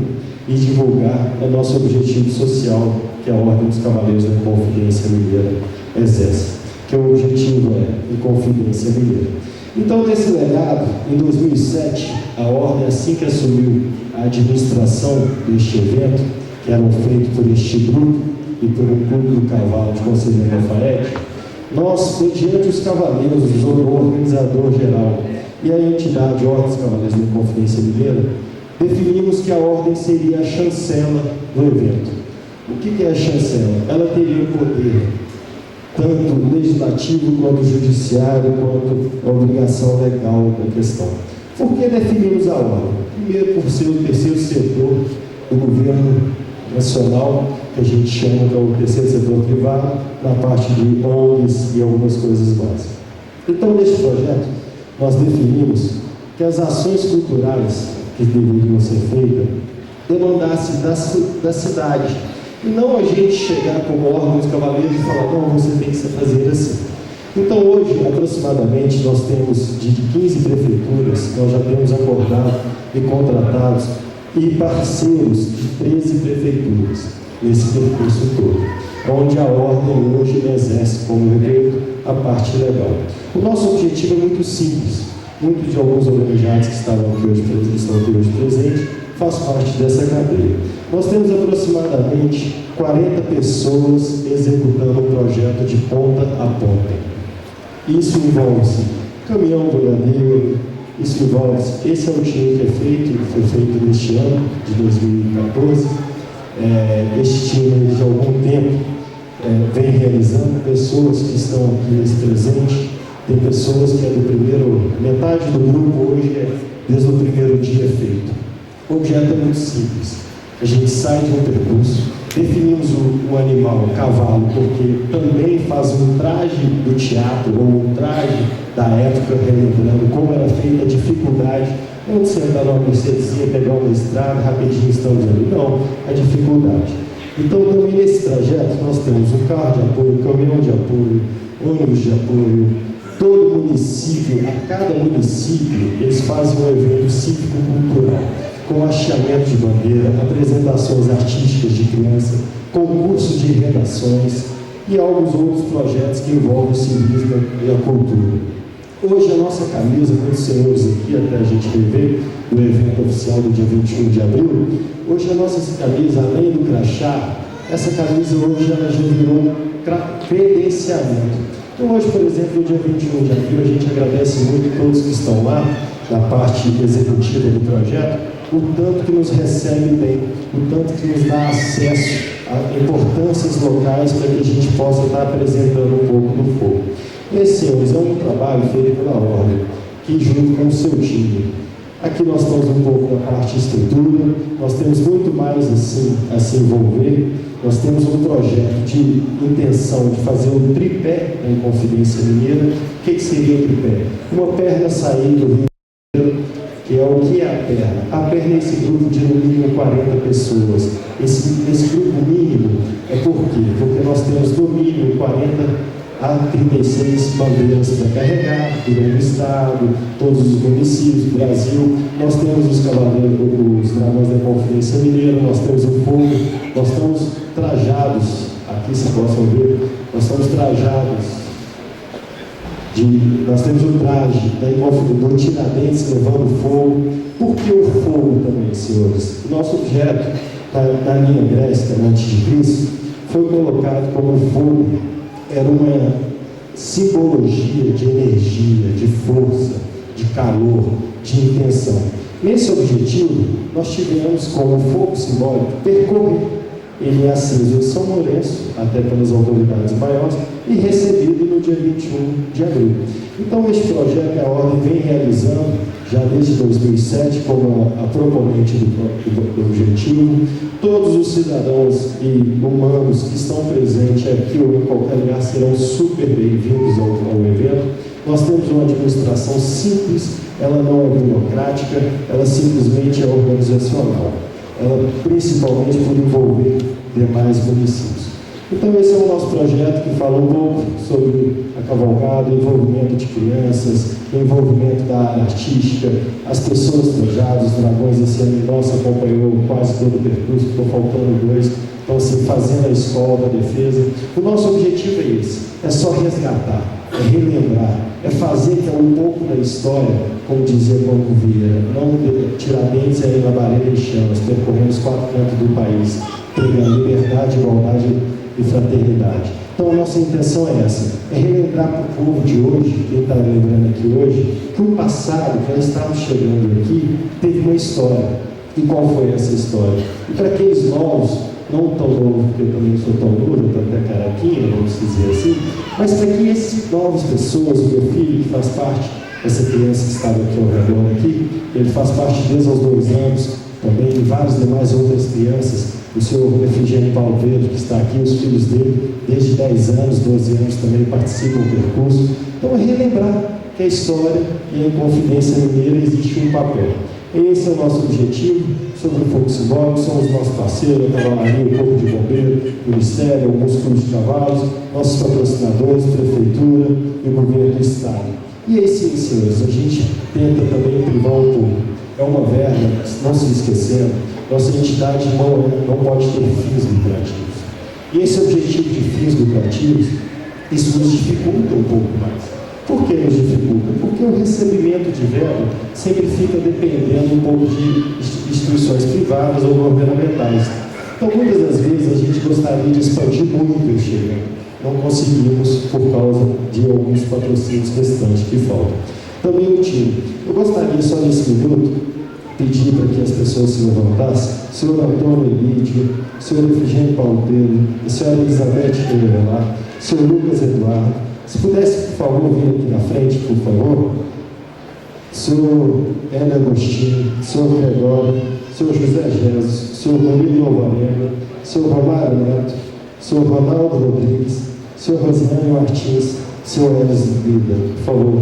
e divulgar o nosso objetivo social, que a Ordem dos Cavaleiros da Inconfidência Mineira exerce, que o objetivo é Inconfidência Mineira. Então, nesse legado, em 2007, a Ordem, assim que assumiu a administração deste evento, que era feito por este grupo e por um clube do cavalo de Conselheiro Lafayette, nós, mediante os cavaleiros, o organizador geral e a entidade Ordem dos Cavaleiros da Inconfidência Mineira, definimos que a Ordem seria a chancela do evento. O que é a chancela? Ela teria o poder, tanto legislativo quanto judiciário, quanto a obrigação legal da questão. Por que definimos a Ordem? Primeiro, por ser o terceiro setor do governo nacional, que a gente chama que é o terceiro setor privado, na parte de ONGs e algumas coisas básicas. Então, neste projeto, nós definimos que as ações culturais que deveriam ser feitas demandassem da cidade. E não a gente chegar como órgão dos cavaleiros e falar, não, você tem que fazer assim. Então, hoje, aproximadamente, nós temos de 15 prefeituras, nós já temos acordado e contratados, e parceiros de 13 prefeituras, nesse percurso todo, onde a Ordem hoje exerce, como repito, a parte legal. O nosso objetivo é muito simples. Muitos de alguns organizados que estão aqui hoje presentes fazem parte dessa cadeia. Nós temos aproximadamente 40 pessoas executando o projeto de ponta a ponta. Isso envolve caminhão boiadeiro, isso envolve, esse é o time que foi feito neste ano, de 2014. Este time, de algum tempo, vem realizando, pessoas que estão aqui nesse presente, tem pessoas que é do primeiro, metade do grupo hoje desde o primeiro dia feito. O objeto é muito simples. A gente sai de um percurso, definimos o animal, o cavalo, porque também faz um traje do teatro, ou um traje da época, relembrando como era feita a dificuldade, não de sentar numa mercedezinha, pegar uma estrada, rapidinho estamos ali, não, a dificuldade. Então, também nesse trajeto, nós temos um carro de apoio, caminhão de apoio, ônibus de apoio, todo município, a cada município, eles fazem um evento cívico-cultural, com hasteamento de bandeira, apresentações artísticas de criança, concurso de redações e alguns outros projetos que envolvem o civismo e a cultura. Hoje a nossa camisa, muitos senhores aqui, até a gente rever, do evento oficial do dia 21 de abril, hoje a nossa camisa, além do crachá, essa camisa hoje ela já virou um credenciamento. Então hoje, por exemplo, no dia 21 de abril, a gente agradece muito a todos que estão lá, na parte executiva do projeto, o tanto que nos recebe bem, o tanto que nos dá acesso a importâncias locais para que a gente possa estar apresentando um pouco do fogo. Esse, senhores, é um trabalho feito pela Ordem, que junto com o seu time. Aqui nós estamos um pouco na parte de estrutura, nós temos muito mais assim a se envolver, nós temos um projeto de intenção de fazer um tripé da Inconfidência Mineira. O que seria o tripé? Uma perna sair do Rio de Janeiro, que é o que é a perna? A perna é esse grupo de no mínimo 40 pessoas. Esse grupo mínimo é por quê? Porque nós temos no mínimo 40 a 36 bandeiras para carregar, durante o estado, todos os municípios do Brasil. Nós temos os cavaleiros, os dragões da Inconfidência Mineira, nós temos o fogo, nós estamos trajados, aqui vocês possam ver, nós estamos trajados. Nós temos o traje do Tiradentes levando fogo. Por que o fogo também, senhores? O nosso objeto, na linha Grécia, antes de Cristo, foi colocado como fogo. Era uma simbologia de energia, de força, de calor, de intenção. Nesse objetivo, nós tivemos como fogo simbólico percorrer. Ele é aceso em São Lourenço, até pelas autoridades maiores, e recebido no dia 21 de abril. Então, este projeto a Ordem vem realizando já desde 2007, como a proponente do objetivo. Todos os cidadãos e humanos que estão presentes aqui ou em qualquer lugar serão super bem-vindos ao evento. Nós temos uma administração simples, ela não é burocrática, ela simplesmente é organizacional. Ela principalmente por envolver demais municípios. Então esse é o nosso projeto que fala um pouco sobre a cavalgada, o envolvimento de crianças, o envolvimento da área artística, as pessoas trojadas, os dragões. Esse ano nosso acompanhou quase todo o percurso, ficou faltando 2. Então, assim, fazendo a escola, a defesa. O nosso objetivo é esse, é só resgatar, é relembrar, é fazer que um pouco da história, como dizia Paulo Vieira, não Tiradentes é na Barreira e Chamas, percorremos 4 cantos do país, pregando liberdade, igualdade e fraternidade. Então, a nossa intenção é essa, é relembrar para o povo de hoje, quem está lembrando aqui hoje, que o passado, que nós estávamos chegando aqui, teve uma história. E qual foi essa história? E para aqueles novos, não tão novo, porque eu também não sou tão novo, eu estou até caraquinha, vamos dizer assim, mas para que essas novas pessoas, o meu filho, que faz parte, essa criança que estava aqui ao redor aqui, ele faz parte desde os 2 anos, também e várias demais outras crianças, o senhor Efigênio Paulo Pedro, que está aqui, os filhos dele, desde 10 anos, 12 anos, também participam do percurso. Então, é relembrar que a história e a Inconfidência Mineira existe um papel. Esse é o nosso objetivo. Sobre o fogo simbólico, são os nossos parceiros, a Cavalaria, o Corpo de Bombeiro, o Ministério, alguns clubes de cavalos, nossos patrocinadores, Prefeitura e o Governo do Estado. E aí sim, senhores, a gente tenta também privar o público. É uma verba, não se esquecendo, nossa entidade não pode ter fins lucrativos. E esse objetivo de fins lucrativos, isso nos dificulta um pouco mais. Por que nos dificulta? Porque o recebimento de verba sempre fica dependendo um pouco de instituições privadas ou governamentais. Então, muitas das vezes, a gente gostaria de expandir muito este evento. Não conseguimos por causa de alguns patrocínios restantes que faltam. Também o time. Eu gostaria só nesse minuto pedir para que as pessoas se levantassem, o senhor Antônio Elídio, o senhor Efigênio Paulo Pedro, a senhora Elizabeth Pereira, o senhor Lucas Eduardo. Se pudesse, por favor, vir aqui na frente, por favor. Senhor Hélio Agostinho, senhor Gregório, senhor José Jesus, senhor Murilo Alvarenga, senhor Romário Neto, senhor Ronaldo Rodrigues, senhor Rosiane Martins, senhor Elis Vida. Por favor,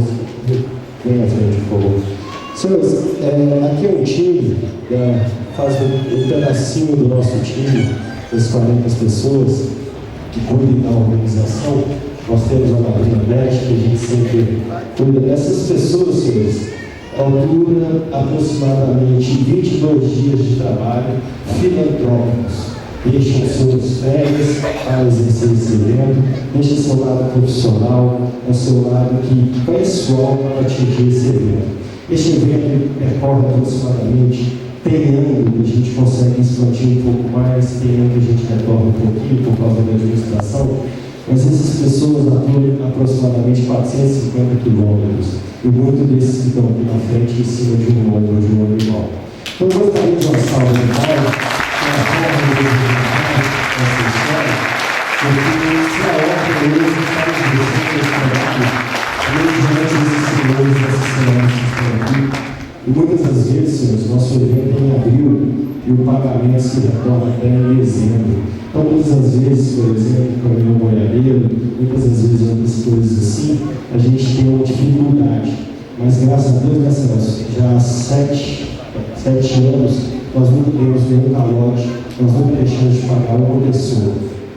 venha à frente, por favor. Senhores, aqui é um time, faz um pedacinho do nosso time, das 40 pessoas que cuidam da organização. Nós temos a Marina Beth, que a gente sempre cuida dessas pessoas, senhores. Altura aproximadamente 22 dias de trabalho, filantrópicos. Deixam suas férias para exercer esse evento, deixa seu lado profissional, o seu lado pessoal para atingir esse evento. Este evento percorre aproximadamente, tem ano que a gente consegue expandir um pouco mais, tem ano que a gente retorna um pouquinho por causa da administração. Mas essas pessoas atuam aproximadamente 450 quilômetros e muitos desses ficam aqui na frente em cima de um ombro de um animal. Então eu gostaria de uma salva de palmas para a forma de essa história, porque se a ordem deles está exercendo esse trabalho, mediante esses senhores dessas semanas que estão aqui, e muitas das vezes, senhores, nosso evento é em abril e o pagamento se retorna até em dezembro. Então, muitas das vezes, por exemplo, caminhão boiadeiro, muitas das vezes outras coisas assim, a gente tem uma dificuldade. Mas, graças a Deus, nessas já há 7 anos, nós nunca temos nenhum calote, nós nunca deixamos de pagar uma pessoa.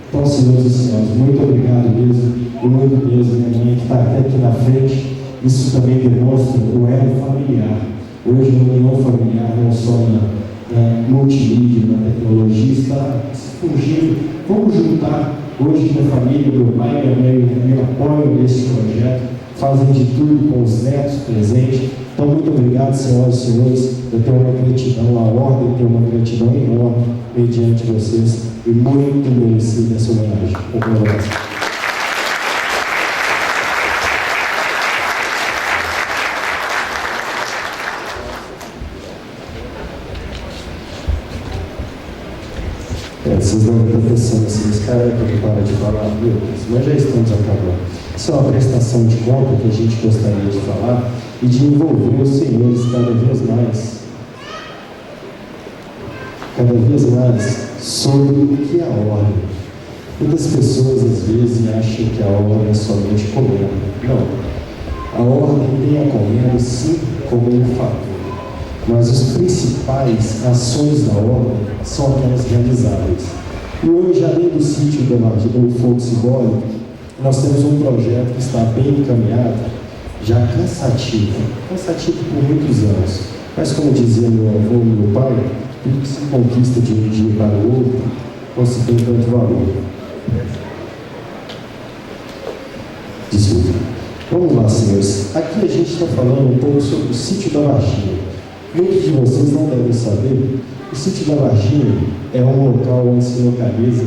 Então, senhores e senhores, muito obrigado mesmo, e muito mesmo, minha mãe, que está até aqui na frente. Isso também demonstra o elo familiar. Hoje, a união familiar, não só na multimídia, na tecnologia, está se fugindo. Vamos juntar. Hoje, minha família, meu pai e minha mãe me apoiam nesse projeto, fazem de tudo com os netos presentes. Então, muito obrigado, senhoras e senhores. Eu tenho uma gratidão à ordem, tenho uma gratidão enorme mediante vocês e muito merecida essa homenagem. Obrigado. Vocês devem estar pensando assim, esse cara que para de falar, meu Deus, mas já estamos acabando. Isso é uma prestação de conta que a gente gostaria de falar e de envolver os senhores cada vez mais sobre o que é a ordem. Muitas pessoas às vezes acham que a ordem é somente comenda. Não. A ordem tem a comenda sim como um fator. Mas as principais ações da ordem são aquelas realizáveis. E hoje, além do sítio do Fogo Simbólico, nós temos um projeto que está bem encaminhado, já cansativo por muitos anos. Mas como dizia meu avô e meu pai, tudo que se conquista de um dia para o outro, não se tem tanto valor. Desculpa. Vamos lá, senhores. Aqui a gente está falando um pouco sobre o sítio da Varginha. Muitos de vocês não devem saber, o sítio da Varginha é um local onde se localiza,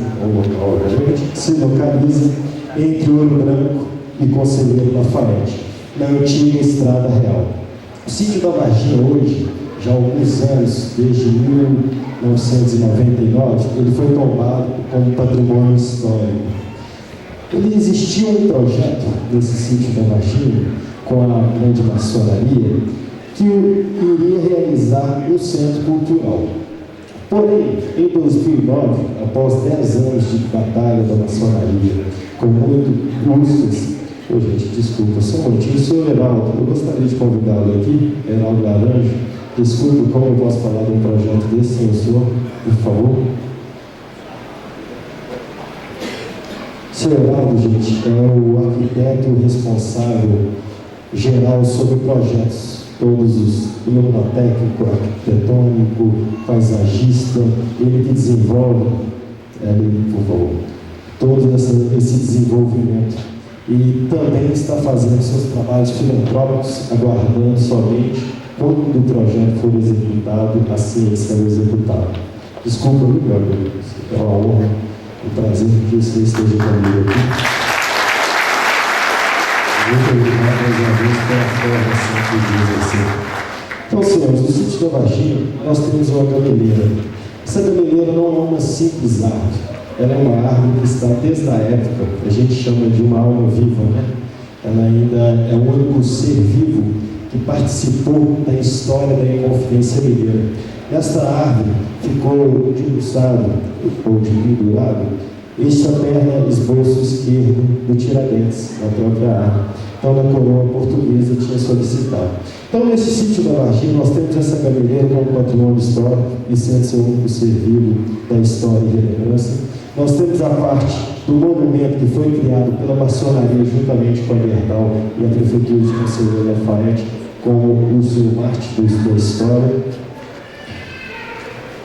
entre Ouro Branco e Conselheiro Lafayette, na antiga Estrada Real. O sítio da Varginha hoje, já há alguns anos, desde 1999, ele foi tombado como patrimônio histórico. Ele existia um projeto nesse sítio da Varginha, com a grande maçonaria, que iria realizar um centro cultural. Porém, em 2009, após 10 anos de batalha da maçonaria, com muito custos, gente, desculpa, só um momentinho, senhor Heraldo, eu gostaria de convidá-lo aqui, Heraldo Laranjo, desculpe, como eu posso falar de um projeto desse, senhor, por favor? Senhor Heraldo, gente, é o arquiteto responsável geral sobre projetos, todos os técnico, arquitetônico, paisagista, ele que desenvolve, por favor, todo esse desenvolvimento. E também está fazendo seus trabalhos filantrópicos, aguardando somente quando o projeto for executado, assim será executado. Desculpa, meu amigo, é uma honra, um prazer que você esteja comigo aqui. Muito obrigado mais uma vez pela formação que diz assim. Então, senhores, no sítio da Varginha, nós temos uma gameleira. Essa gameleira não é uma simples árvore. Ela é uma árvore que está desde a época, a gente chama de uma alma viva, né? Ela ainda é o único ser vivo que participou da história da Inconfidência Mineira. Esta árvore ficou debruçada, ou pendurada, este é a perna esboço esquerdo do Tiradentes, na própria árvore. Então, a coroa portuguesa tinha solicitado. Então, nesse sítio da Varginha, nós temos essa gameleira como patrimônio histórico e sendo seu único ser vivo da história e relevância. Nós temos a parte do monumento que foi criado pela maçonaria juntamente com a Gerdau e a Prefeitura de Conselheiro Lafayette como o seu mártir da história.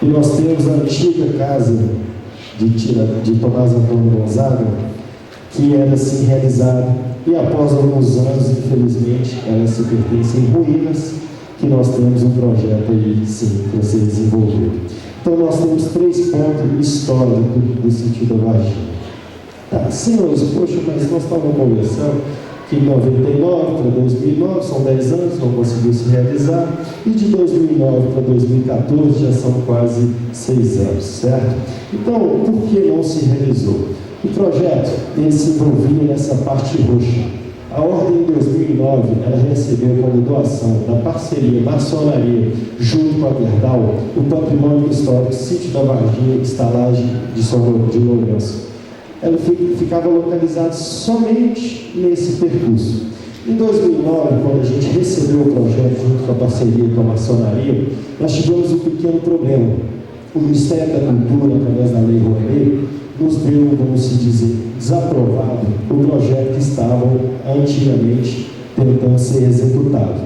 E nós temos a antiga casa de Tomás Antônio Gonzaga, que era assim realizada, e após alguns anos, infelizmente, ela se pertence em ruínas, que nós temos um projeto aí, sim, para ser desenvolvido. Então, nós temos 3 pontos históricos do sítio da Varginha. Tá, senhores, poxa, mas nós estávamos conversando que em 99 para 2009, são 10 anos, não conseguiu se realizar, e de 2009 para 2014 já são quase 6 anos, certo? Então, por que não se realizou? O projeto, ele se envolvia nessa parte roxa. A Ordem, em 2009, ela recebeu como doação da parceria maçonaria junto com a Gerdau o patrimônio histórico Sítio da Varginha, estalagem de São de Lourenço. Ela ficava localizada somente nesse percurso. Em 2009, quando a gente recebeu o projeto junto com a parceria com a maçonaria, nós tivemos um pequeno problema. O Ministério da Cultura, através da Lei Rouanet, nos deu, vamos se dizer, desaprovado o projeto que estavam antigamente tentando ser executado.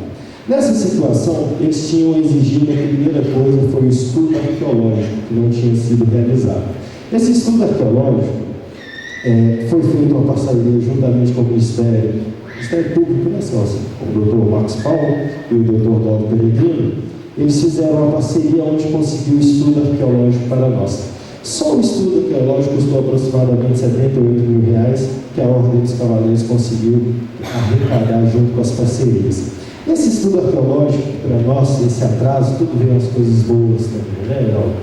Nessa situação, eles tinham exigido, a primeira coisa foi o estudo arqueológico, que não tinha sido realizado. Esse estudo arqueológico foi feito uma parceria juntamente com o Ministério Público, né, Celso? Com o Dr. Marcos Paulo e o Dr. Daldo Peregrino. Eles fizeram uma parceria onde conseguiu o estudo arqueológico para nós. Só o estudo arqueológico custou aproximadamente R$78 mil, que a Ordem dos Cavaleiros conseguiu arrecadar junto com as parcerias. Esse estudo arqueológico, para nós, esse atraso, tudo vem as coisas boas também, né, Heraldo?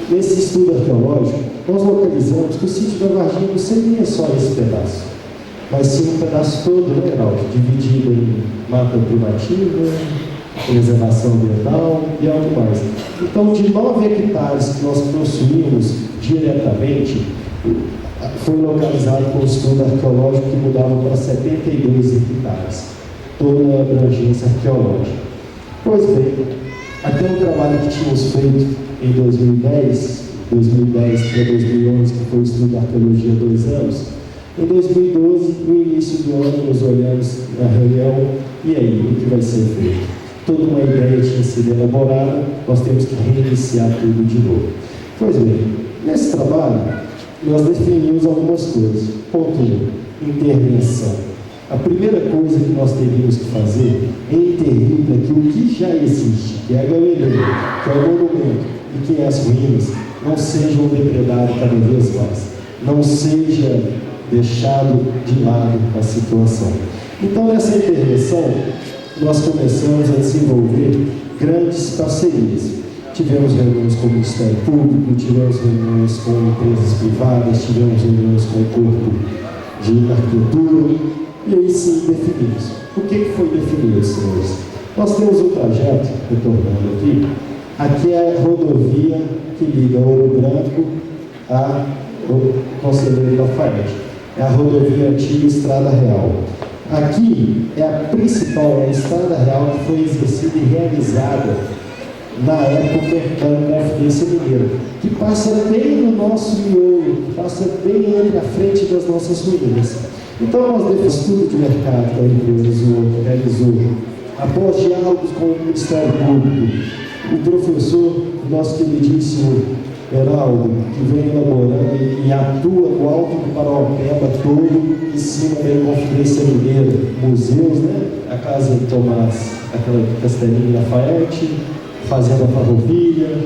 Nesse estudo arqueológico, nós localizamos que o sítio da Varginha não seria só esse pedaço, mas sim um pedaço todo, né, Heraldo? Dividido em mata privativa, preservação ambiental e algo mais. Então, de 9 hectares que nós possuímos diretamente, foi localizado com o estudo arqueológico que mudava para 72 hectares, toda a abrangência arqueológica. Pois bem, até o trabalho que tínhamos feito em 2010, 2010 para 2011, que foi o estudo da arqueologia 2 anos. Em 2012, no início do ano, nós olhamos na reunião, e aí, o que vai ser feito? Toda uma ideia tinha sido elaborada, nós temos que reiniciar tudo de novo. Pois bem, nesse trabalho, nós definimos algumas coisas. Ponto 1, intervenção. A primeira coisa que nós teríamos que fazer é intervir para que o que já existe, que é a galeria, que é o monumento e que é as ruínas, não sejam depredados cada vez mais, não seja deixado de lado a situação. Então, nessa intervenção, nós começamos a desenvolver grandes parcerias. Tivemos reuniões com o Ministério Público, tivemos reuniões com empresas privadas, tivemos reuniões com o Corpo de Arquitetura, e aí sim definimos. O que foi definido, senhores? Nós temos um trajeto, retornando aqui é a rodovia que liga Ouro Branco a Conselheiro Lafayette. É a rodovia antiga Estrada Real. Aqui é a principal, é a Estrada Real que foi exercida e realizada na época da Confidência Mineira, que passa bem no nosso miolo, que passa bem entre a frente das nossas ruínas. Então, nós devemos estudo de mercado que a empresa realizou, após diálogos com o Ministério Público, o professor, nosso queridíssimo Heraldo, que vem elaborando e atua no alto do Paraopeba todo, em cima da Confidência Mineira, museus, né? A Casa de Tomás, aquela Castelinho Lafayette, Fazenda Farroupilha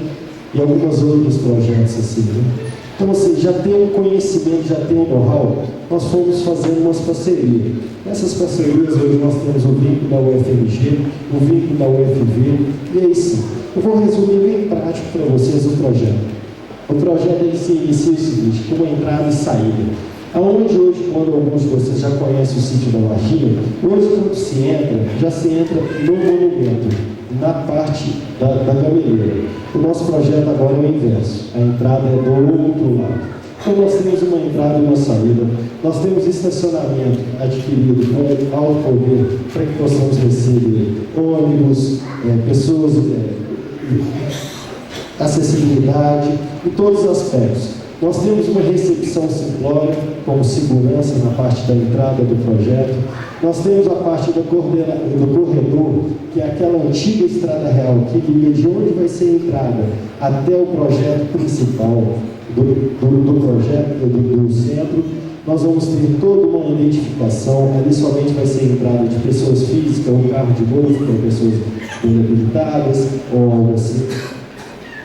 e alguns outros projetos assim, né? Então, assim, já tem um conhecimento, já tem um know-how, nós fomos fazendo umas parcerias. Nessas parcerias, hoje nós temos o vínculo da UFMG, o vínculo da UFV, e é isso. Eu vou resumir bem prático para vocês o projeto. O projeto ele se inicia o seguinte, com uma entrada e saída. Aonde hoje, quando alguns de vocês já conhecem o sítio da Varginha, hoje quando se entra, já se entra no monumento, na parte da gameleira. O nosso projeto agora é o inverso, a entrada é do outro lado. Então nós temos uma entrada e uma saída, nós temos estacionamento adquirido com alto poder para que possamos receber ônibus, pessoas, acessibilidade, em todos os aspectos. Nós temos uma recepção simplória, como segurança na parte da entrada do projeto. Nós temos a parte do corredor, que é aquela antiga Estrada Real, que liga de onde vai ser a entrada até o projeto principal do projeto, do centro. Nós vamos ter toda uma identificação, ali somente vai ser entrada de pessoas físicas, ou carro de golfe, para pessoas inabilitadas, ou algo assim.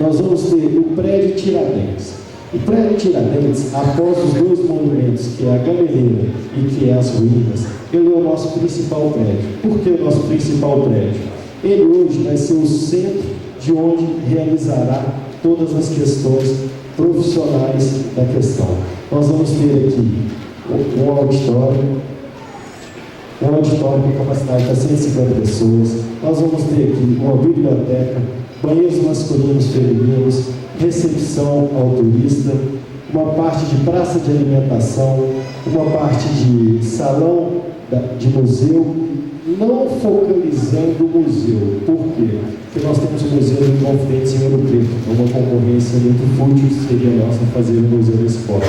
Nós vamos ter o prédio Tiradentes. O prédio Tiradentes, após os dois monumentos, que é a Gameleira e que é as ruínas, ele é o nosso principal prédio. Por que o nosso principal prédio? Ele hoje vai ser o centro de onde realizará todas as questões profissionais da questão. Nós vamos ter aqui um auditório com capacidade para 150 pessoas. Nós vamos ter aqui uma biblioteca, banheiros masculinos e femininos, recepção ao turista, uma parte de praça de alimentação, uma parte de salão de museu, não focalizando o museu. Por quê? Porque nós temos o Museu de Confidência em Ouro Preto, uma concorrência muito fútil que seria nossa fazer o Museu do Esporte.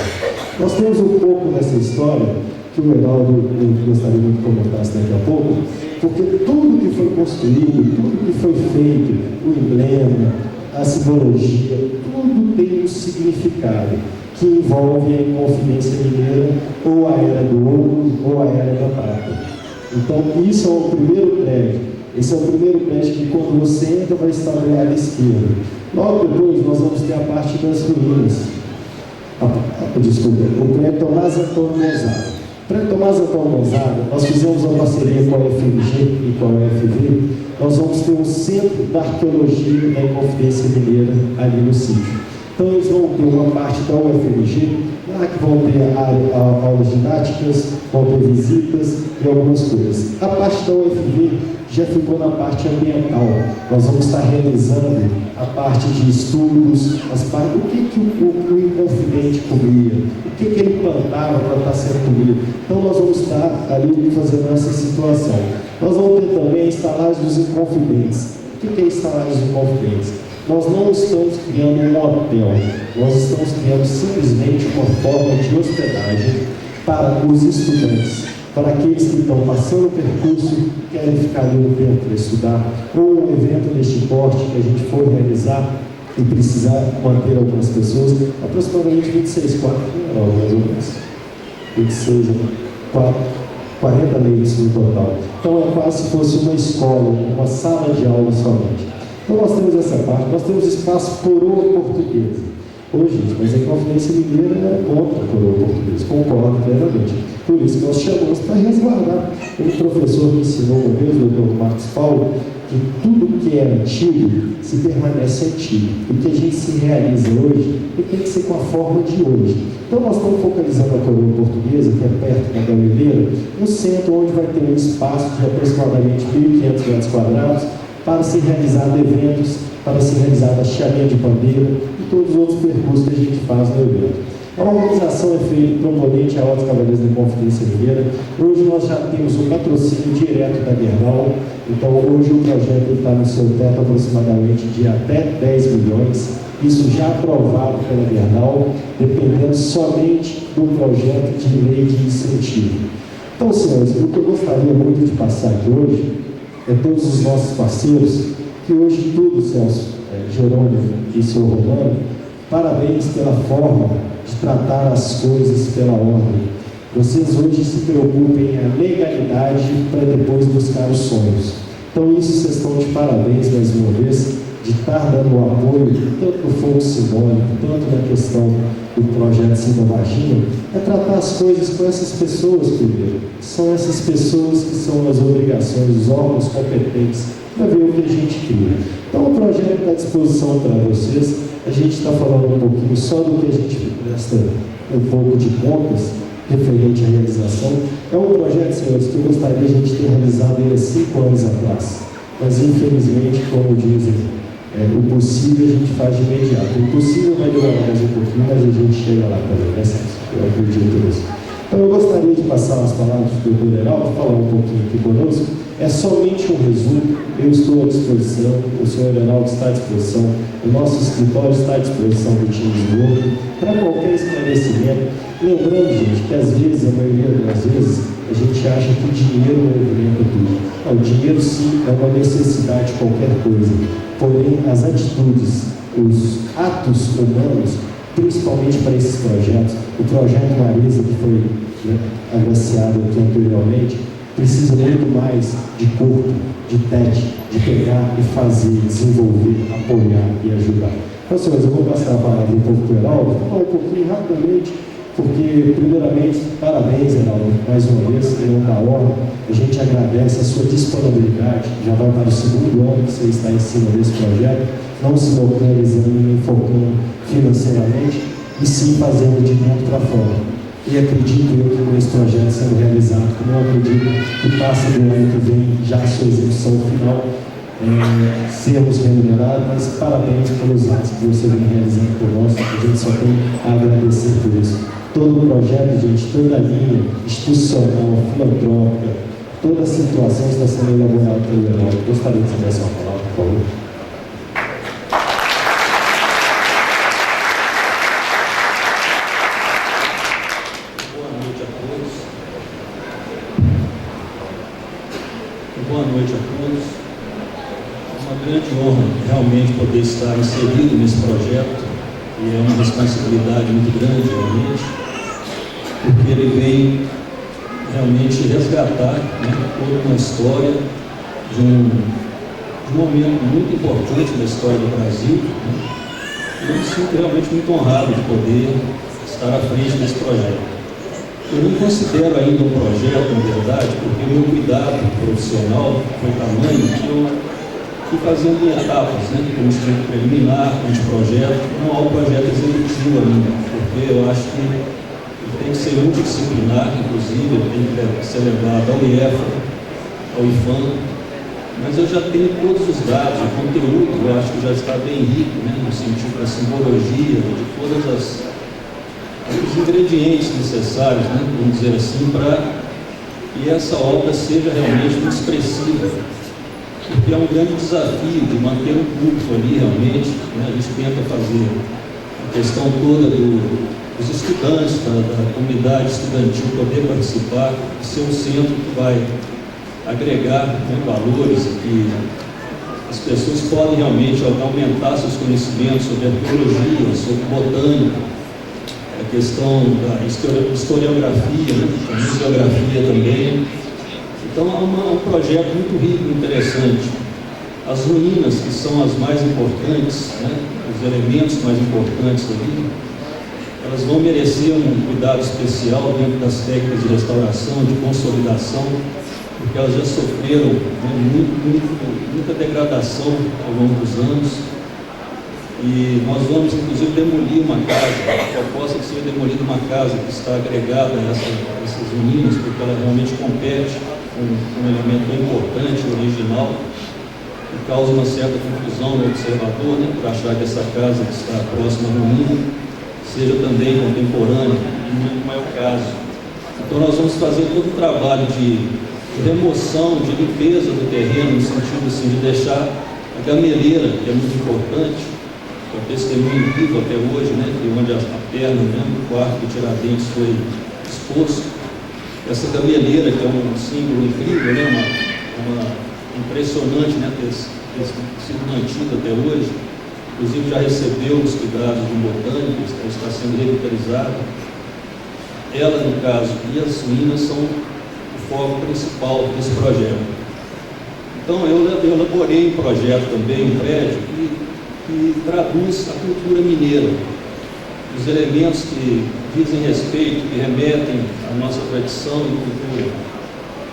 Nós temos um pouco dessa história, que o Heraldo gostaria muito de comentar daqui a pouco, porque tudo que foi construído, tudo que foi feito, o emblema, a simbologia, tudo tem um significado que envolve a Inconfidência Mineira, ou a Era do Ouro, ou a Era da Prata. Então, isso é o primeiro prédio. Esse é o primeiro prédio que, quando você entra, vai estar do lado esquerdo. Logo depois, nós vamos ter a parte das ruínas. Desculpa, o prédio Tomás Antônio Gonzaga. O prédio Tomás Antônio Gonzaga, nós fizemos uma parceria com a UFMG e com a UFV. Nós vamos ter um centro da arqueologia da Inconfidência Mineira ali no sítio. Então, eles vão ter uma parte da UFMG, lá que vão ter aulas didáticas, vão ter visitas e algumas coisas. A parte da UFV já ficou na parte ambiental. Nós vamos estar realizando a parte de estudos, o que o Inconfidente comia, o que ele plantava para estar sendo comido. Então, nós vamos estar ali fazendo essa situação. Nós vamos ter também a estalagem dos Inconfidentes. O que é a estalagem dos Inconfidentes? Nós não estamos criando um hotel, nós estamos criando simplesmente uma forma de hospedagem para os estudantes, para aqueles que estão passando o percurso, querem ficar ali um tempo para estudar, ou um evento deste porte que a gente for realizar e precisar manter algumas pessoas, aproximadamente 26 quartos, mais ou menos, 26, 40 leitos no total. Então é quase se fosse uma escola, uma sala de aula somente. Então nós temos essa parte, nós temos espaço coroa portuguesa. Ô gente, mas a Conferência Mineira era contra a coroa portuguesa, concordo plenamente. Por isso que nós chamamos para resguardar. O professor me ensinou uma vez, o Dr. Marcos Paulo, que tudo que é antigo se permanece antigo. O que a gente se realiza hoje tem que ser com a forma de hoje. Então nós estamos focalizando a coroa portuguesa, que é perto da Galileira, no centro, onde vai ter um espaço de aproximadamente 1.500 metros quadrados para se realizar eventos, para se realizar hasteamento de bandeira e todos os outros percursos que a gente faz no evento. A organização é feita proponente à Ordem dos Cavaleiros da Conferência Mineira. Hoje nós já temos um patrocínio direto da Gerdau, então hoje o projeto está no seu teto aproximadamente de até 10 milhões, isso já aprovado pela Gerdau, dependendo somente do projeto de lei de incentivo. Então, senhores, o que eu gostaria muito de passar aqui hoje é todos os nossos parceiros, que hoje tudo, Celso, Jerônimo e senhor Romano, parabéns pela forma de tratar as coisas pela ordem. Vocês hoje se preocupem em a legalidade para depois buscar os sonhos. Então isso vocês estão de parabéns mais uma vez, de estar dando o apoio, tanto no fogo simbólico, tanto na questão do projeto Sinta Varginha, é tratar as coisas com essas pessoas primeiro. São essas pessoas que são as obrigações, os órgãos competentes, para ver o que a gente cria. Então o projeto está à disposição para vocês. A gente está falando um pouquinho só do que a gente presta um pouco de contas referente à realização. É um projeto, senhores, que eu gostaria de a gente ter realizado ele há 5 anos atrás. Mas, infelizmente, como dizem, o possível a gente faz de imediato. O impossível vai demorar mais um pouquinho, mas a gente chega lá também, né, Celso? Eu acredito nisso. Então, eu gostaria de passar as palavras do Dr. Heraldo, falar um pouquinho aqui conosco. É somente um resumo, eu estou à disposição, o senhor Heraldo está à disposição, o nosso escritório está à disposição do time de Lisboa, para qualquer esclarecimento. Lembrando, gente, que às vezes, a maioria das vezes, a gente acha que o dinheiro movimenta tudo. Não, o dinheiro sim é uma necessidade de qualquer coisa, porém as atitudes, os atos humanos, principalmente para esses projetos, o projeto Marisa, que foi agraciado aqui anteriormente, precisa muito mais de corpo, de teste, de pegar e fazer, desenvolver, apoiar e ajudar. Então, senhores, eu vou passar a palavra um pouco para o Heraldo, falar um pouquinho rapidamente, porque, primeiramente, parabéns, Heraldo, mais uma vez, em nome da ordem, a gente agradece a sua disponibilidade, já vai para o 2º ano que você está em cima desse projeto, não se localizando nem focando financeiramente, e sim fazendo de dentro para fora. E acredito eu que com esse projeto sendo realizado, como eu acredito que passa do ano que vem já a sua execução final, sermos remunerados, mas parabéns pelos atos que você vem realizando por nós, a gente só tem a agradecer por isso. Todo o projeto, gente, toda a linha institucional, filantrópica, toda a situação está sendo elaborada pelo Heraldo. Gostaria de saber essa palavra, por favor. Boa noite a todos. É uma grande honra realmente poder estar inserido nesse projeto e é uma responsabilidade muito grande realmente, porque ele vem realmente resgatar, toda uma história de um momento muito importante na história do Brasil. Eu me sinto realmente muito honrado de poder estar à frente desse projeto. Eu não considero ainda um projeto, na verdade, porque o meu cuidado profissional foi tamanho que eu fui fazendo em etapas, como estudo preliminar, anteprojeto, não há um projeto executivo ainda, porque eu acho que ele tem que ser multidisciplinar, inclusive, ele tem que ser levado ao IEFA, ao IFAM, mas eu já tenho todos os dados, o conteúdo eu acho que já está bem rico, no sentido da simbologia, de todas os ingredientes necessários, vamos dizer assim, para que essa obra seja realmente muito expressiva porque é um grande desafio de manter o público ali realmente, né? A gente tenta fazer a questão toda dos estudantes, da comunidade estudantil poder participar, ser um centro que vai agregar, né, valores, que as pessoas podem realmente aumentar seus conhecimentos sobre arqueologia, sobre botânica, a questão da historiografia, né, a museografia também. Então é um projeto muito rico e interessante. As ruínas, que são as mais importantes, né, os elementos mais importantes ali, elas vão merecer um cuidado especial dentro das técnicas de restauração, de consolidação, porque elas já sofreram, né, muita degradação ao longo dos anos. E nós vamos, inclusive, demolir uma casa, a proposta de ser demolida uma casa que está agregada a essas ruínas, porque ela realmente compete com um elemento bem importante, original, e causa uma certa confusão no observador, né, por achar que essa casa que está próxima à ruína seja também contemporânea, e não é o caso. Então nós vamos fazer todo o trabalho de remoção, de limpeza do terreno, no sentido assim, de deixar a gameleira, que é muito importante, que é o testemunho vivo até hoje, né, que onde a perna, né, no quarto de Tiradentes foi exposto. Essa gameleira, que é um símbolo incrível, né, uma impressionante, né, ter sido mantida até hoje. Inclusive já recebeu os cuidados de um botânico, está sendo revitalizada. Ela, no caso, e as ruínas são o foco principal desse projeto. Então eu elaborei um projeto também, um prédio, que traduz a cultura mineira, os elementos que dizem respeito, que remetem à nossa tradição e cultura.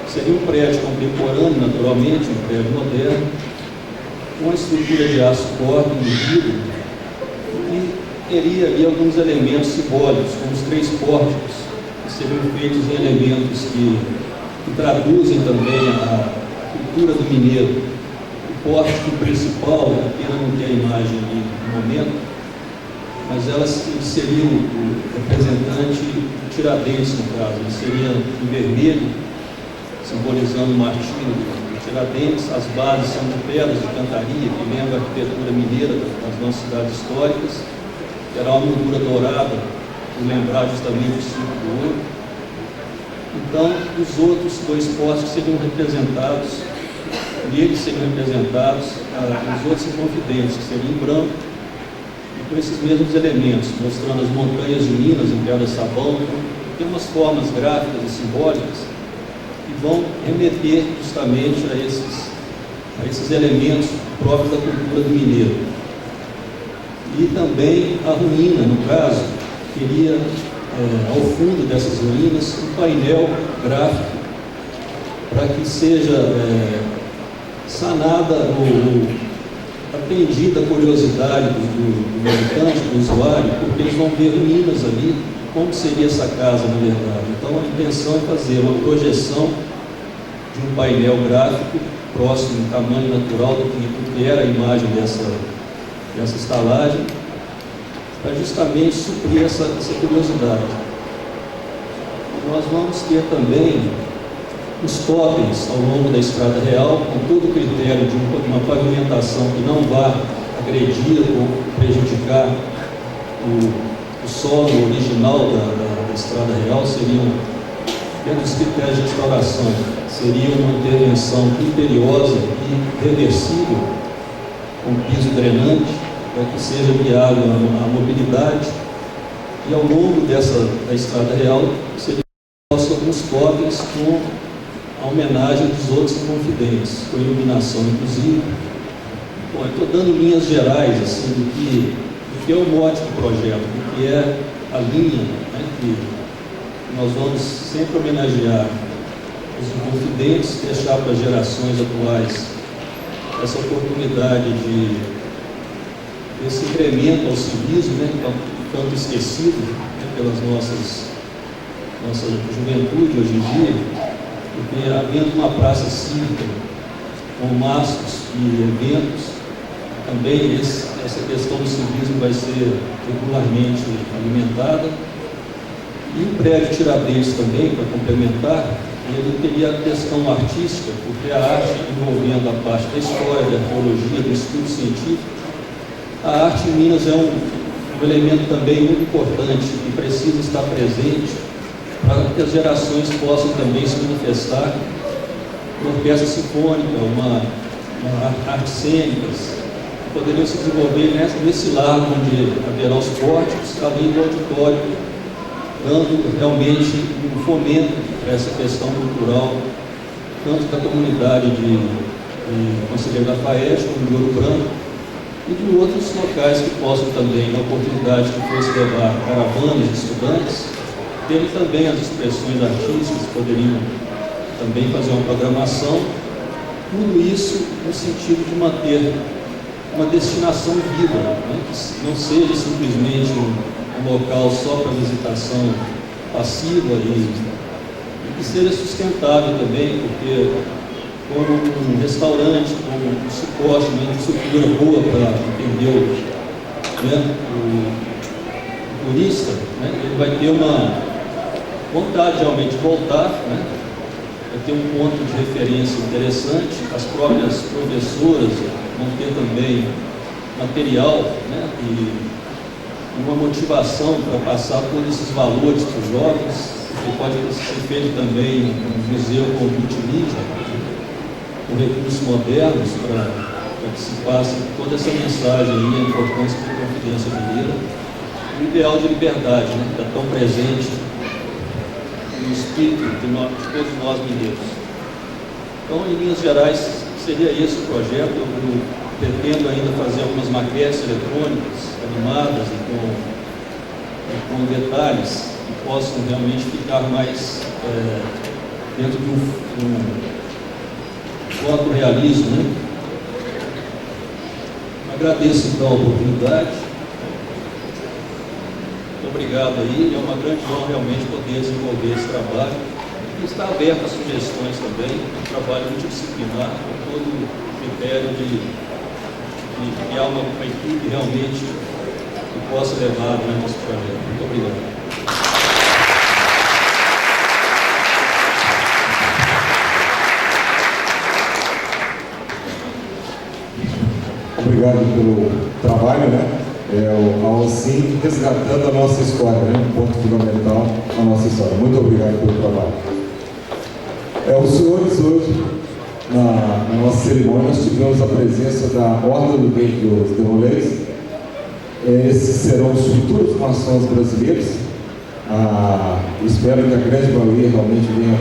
Seria um prédio contemporâneo, naturalmente, um prédio moderno, com a estrutura de aço corte embutido, e teria ali alguns elementos simbólicos, como os 3 pórticos, que seriam feitos em elementos que traduzem também a cultura do mineiro. O pórtico principal, a pena não ter a imagem ali no momento, mas ele seria o representante de Tiradentes, no caso. Ele seria em vermelho, simbolizando o martírio de Tiradentes. As bases são de pedras de cantaria, que lembra a arquitetura mineira das nossas cidades históricas. Terá uma moldura dourada, por lembrar justamente o ciclo do ouro. Então, os outros 2 postes seriam representados, neles seriam representados os outros inconfidentes, que seriam em branco, e com esses mesmos elementos, mostrando as montanhas de Minas em pedra-sabão. Tem umas formas gráficas e simbólicas que vão remeter justamente a esses elementos próprios da cultura do mineiro. E também a ruína, no caso, teria ao fundo dessas ruínas um painel gráfico para que seja sanada ou atendida a curiosidade do visitante, do usuário, porque eles vão ver ruínas ali, como seria essa casa na verdade. Então a intenção é fazer uma projeção de um painel gráfico próximo em tamanho natural do que era a imagem dessa estalagem, para justamente suprir essa curiosidade. Nós vamos ter também os totens ao longo da Estrada Real, com todo o critério de uma pavimentação que não vá agredir ou prejudicar o solo original da Estrada Real. Seriam, dentro dos critérios de restauração, seria uma intervenção criteriosa e reversível, com piso drenante, para que seja viável a mobilidade. E ao longo da Estrada Real, seria alguns totens com a homenagem dos outros inconfidentes, com iluminação inclusive. Bom, eu estou dando linhas gerais assim, do que é o mote do projeto, do que é a linha, né, que nós vamos sempre homenagear os inconfidentes, deixar para as gerações atuais essa oportunidade desse incremento ao civismo, né, que está tanto esquecido, né, pelas nossa juventude hoje em dia, porque havendo uma praça cívica com mastros e eventos, também essa questão do civismo vai ser regularmente alimentada. E o prédio Tiradentes também, para complementar, ele teria a questão artística, porque a arte envolvendo a parte da história, da arqueologia, do estudo científico, a arte em Minas é um elemento também muito importante e precisa estar presente para que as gerações possam também se manifestar uma orquestra sinfônica, uma artes cênicas, poderiam se desenvolver nesse lado onde haverá os pórticos, além do auditório, dando realmente um fomento para essa questão cultural, tanto da comunidade de Conselheiro da Faeste, como de Ouro Branco, e de outros locais que possam também, na oportunidade que fosse levar caravanas de estudantes, terem também as expressões artísticas, poderiam também fazer uma programação, tudo isso no sentido de manter uma destinação viva, né? Que não seja simplesmente um local só para visitação passiva e que seja sustentável também, porque como um restaurante, como um suporte, uma infraestrutura boa para atender o turista, né? Ele vai ter uma vontade realmente de voltar, né? Vai ter um ponto de referência interessante, as próprias professoras vão ter também material, né? E uma motivação para passar todos esses valores para os jovens, que pode ser feito também um museu com multimídia, com recursos modernos para que se passe toda essa mensagem aí, a importância da Confidência Mineira, o ideal de liberdade, né? Que está tão presente no espírito de todos nós mineiros. Então, em Minas Gerais, seria esse o projeto. Eu pretendo ainda fazer algumas maquetes eletrônicas, animadas e com detalhes que possam realmente ficar mais dentro de um fotorrealismo, né? Agradeço então a oportunidade. Muito obrigado aí, é uma grande honra realmente poder desenvolver esse trabalho. E está aberto a sugestões também, um trabalho multidisciplinar, com todo o critério de criar uma equipe realmente que possa levar adiante esse projeto. Muito obrigado. Obrigado pelo trabalho, né? Assim, resgatando a nossa história, né? Um ponto fundamental na nossa história. Muito obrigado pelo trabalho. Os senhores, hoje, na nossa cerimônia, nós tivemos a presença da Ordem do Bem dos Demolês. Esses serão os futuros maçons brasileiros. Espero que a grande maioria realmente venha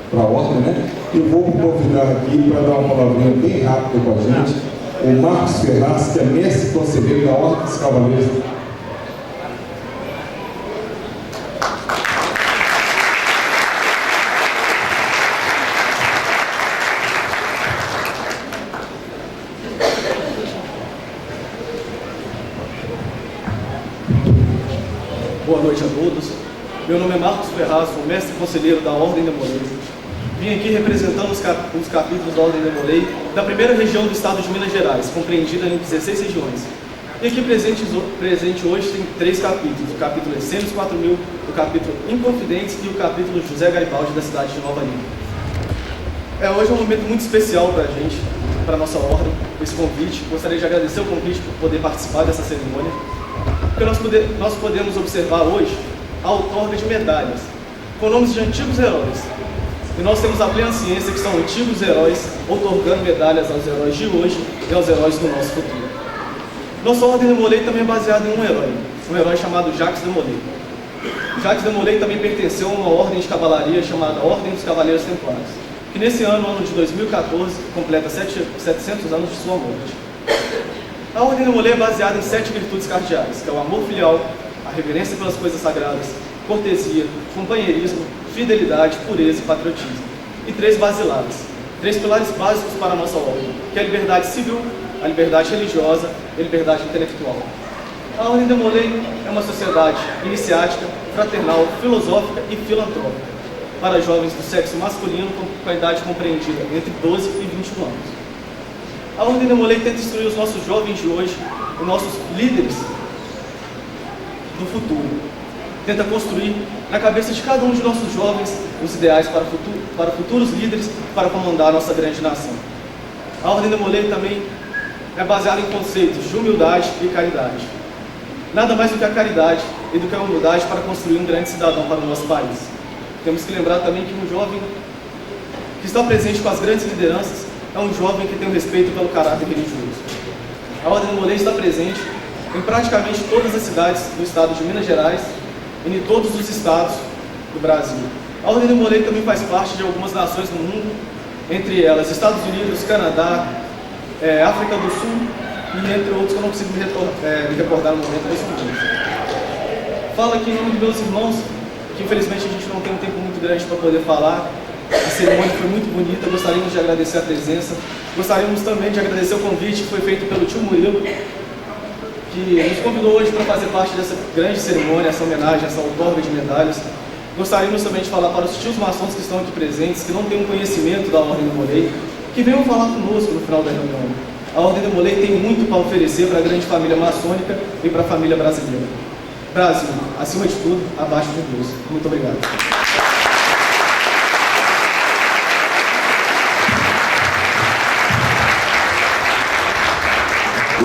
para a Ordem, né? E vou convidar aqui para dar uma palavrinha bem rápida com a gente. O Marcos Ferraz, que é mestre conselheiro da Ordem dos Cavaleiros. Boa noite a todos. Meu nome é Marcos Ferraz, sou mestre conselheiro da Ordem Demolei. Vim aqui representando os capítulos da Ordem Demolei da primeira região do estado de Minas Gerais, compreendida em 16 regiões. E aqui presente hoje tem 3 capítulos: o capítulo Essênios 4000, o capítulo Inconfidentes e o capítulo José Garibaldi, da cidade de Nova Lima. Hoje é um momento muito especial para a gente, para a nossa ordem, esse convite. Gostaria de agradecer o convite por poder participar dessa cerimônia, porque nós podemos observar hoje a outorga de medalhas com nomes de antigos heróis. E nós temos a plena ciência que são antigos heróis outorgando medalhas aos heróis de hoje e aos heróis do nosso futuro. Nossa Ordem Demolei também é baseada em um herói chamado Jacques Demolei. Jacques Demolei também pertenceu a uma ordem de cavalaria chamada Ordem dos Cavaleiros Templários, que nesse ano de 2014, completa 700 anos de sua morte. A Ordem Demolei é baseada em 7 virtudes cardeais, que é o amor filial, a reverência pelas coisas sagradas, cortesia, companheirismo, fidelidade, pureza e patriotismo. E 3 basilares, 3 pilares básicos para a nossa ordem, que é a liberdade civil, a liberdade religiosa e a liberdade intelectual. A Ordem Demolei é uma sociedade iniciática, fraternal, filosófica e filantrópica, para jovens do sexo masculino com a idade compreendida entre 12 e 21 anos. A Ordem Demolei tenta instruir os nossos jovens de hoje, os nossos líderes do futuro. Tenta construir na cabeça de cada um de nossos jovens os ideais para futuros líderes para comandar a nossa grande nação. A Ordem Demolei também é baseada em conceitos de humildade e caridade. Nada mais do que a caridade e do que a humildade para construir um grande cidadão para o nosso país. Temos que lembrar também que um jovem que está presente com as grandes lideranças é um jovem que tem um respeito pelo caráter religioso. A Ordem Demolei está presente em praticamente todas as cidades do estado de Minas Gerais e em todos os estados do Brasil. A Ordem Demolei também faz parte de algumas nações do mundo, entre elas Estados Unidos, Canadá, África do Sul e entre outros que eu não consigo me recordar no momento desse momento. Falo aqui em nome dos meus irmãos, que infelizmente a gente não tem um tempo muito grande para poder falar. A cerimônia foi muito bonita, gostaríamos de agradecer a presença. Gostaríamos também de agradecer o convite que foi feito pelo tio Murilo, que nos convidou hoje para fazer parte dessa grande cerimônia, essa homenagem, essa outorga de medalhas. Gostaríamos também de falar para os tios maçons que estão aqui presentes, que não têm um conhecimento da Ordem Demolei, que venham falar conosco no final da reunião. A Ordem Demolei tem muito para oferecer para a grande família maçônica e para a família brasileira. Brasil, acima de tudo, abaixo de Deus. Muito obrigado.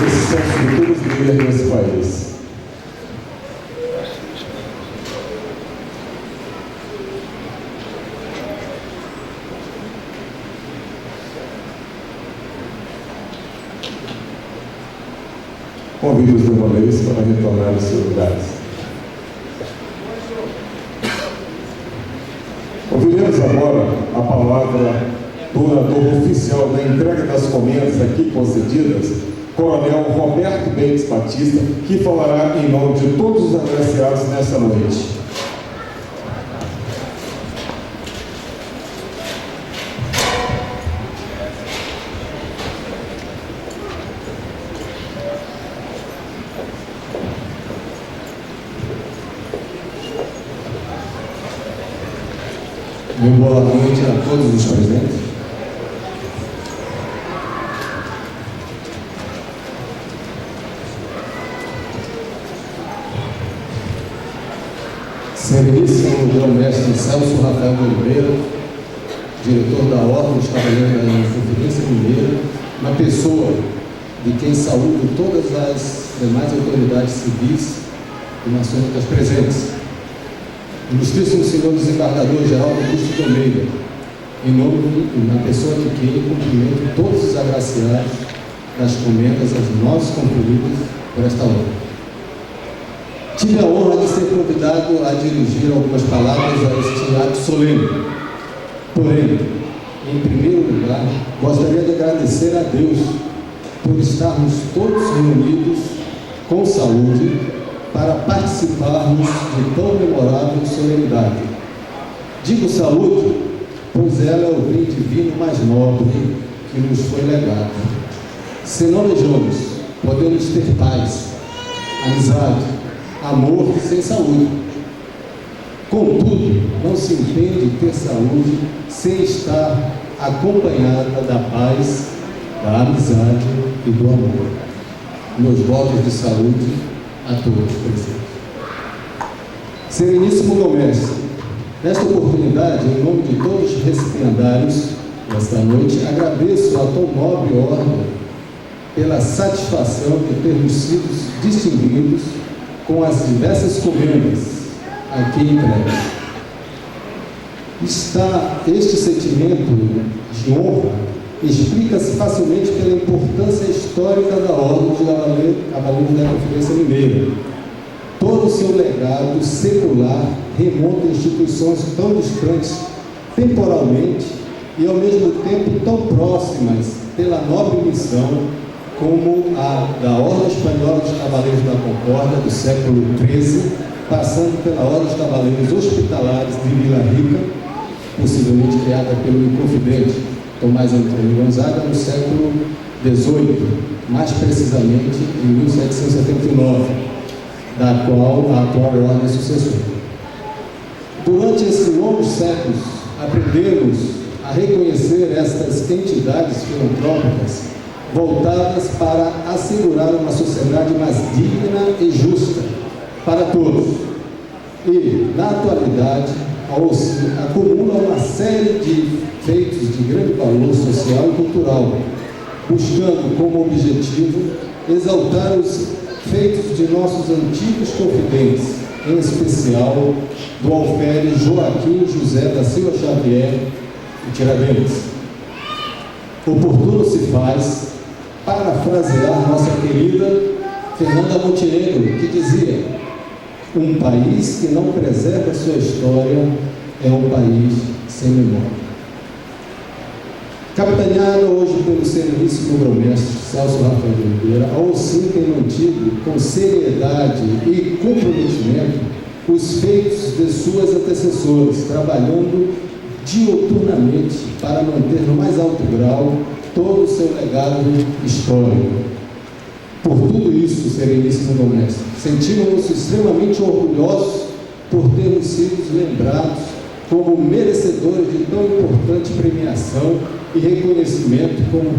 Esses são os futuros líderes desse país. Convido os demoleiros para retornar aos seus lugares. Ouviremos agora a palavra do orador oficial da entrega das comendas aqui concedidas, Coronel Roberto Bentes Batista, que falará em nome de todos os agraciados nessa noite. Boa noite a todos os presentes. Sereníssimo Grão-Mestre Celso Rafael Oliveira, diretor da Ordem dos Cavaleiros da Inconfidência Mineira, uma pessoa de quem saúdo todas as demais autoridades civis e maçônicas presentes. Ilustríssimo Senhor Desembargador Geraldo Augusto de Almeida, em nome na pessoa de quem cumprimento todos os agraciados das comendas aos nós concluídos por esta ordem. Tive a honra de ser convidado a dirigir algumas palavras a este ato solene. Porém, em primeiro lugar, gostaria de agradecer a Deus por estarmos todos reunidos com saúde para participarmos de tão memorável solenidade. Digo saúde, pois ela é o bem divino mais nobre que nos foi legado. Se não vejamos, podemos ter paz, amizade, amor sem saúde. Contudo, não se entende ter saúde sem estar acompanhada da paz, da amizade e do amor. Meus votos de saúde a todos presentes. Sereníssimo meu mestre, nesta oportunidade, em nome de todos os recipiendários desta noite, agradeço a tão nobre ordem pela satisfação de termos sido distinguidos com as diversas comendas aqui entregues. Este sentimento de honra explica-se facilmente pela importância histórica da Ordem dos Cavaleiros da Inconfidência Mineira. Todo o seu legado secular remonta a instituições tão distantes temporalmente e ao mesmo tempo tão próximas pela nobre missão como a da Ordem Espanhola dos Cavaleiros da Concórdia do século XIII, passando pela Ordem dos Cavaleiros Hospitalares de Vila Rica, possivelmente criada pelo Inconfidente Tomás Antônio Gonzaga no século XVIII, mais precisamente em 1779, da qual a atual ordem sucessora. Durante esses longos séculos, aprendemos a reconhecer estas entidades filantrópicas voltadas para assegurar uma sociedade mais digna e justa para todos. e, na atualidade, a OCIM acumula uma série de feitos de grande valor social e cultural, buscando como objetivo exaltar os feitos de nossos antigos confidentes, em especial do alferes Joaquim José da Silva Xavier de Tiradentes. Oportuno se faz parafrasear nossa querida Fernanda Montenegro, que dizia: um país que não preserva sua história é um país sem memória. Capitaneada hoje pelo sereníssimo grão-mestre Celso Rafael de Oliveira, a OCIM tem mantido com seriedade e comprometimento os feitos de suas antecessoras, trabalhando diuturnamente para manter no mais alto grau todo o seu legado histórico. Por tudo isso, sereníssimo grão-mestre, sentimos-nos extremamente orgulhosos por termos sido lembrados como merecedores de tão importante premiação e reconhecimento como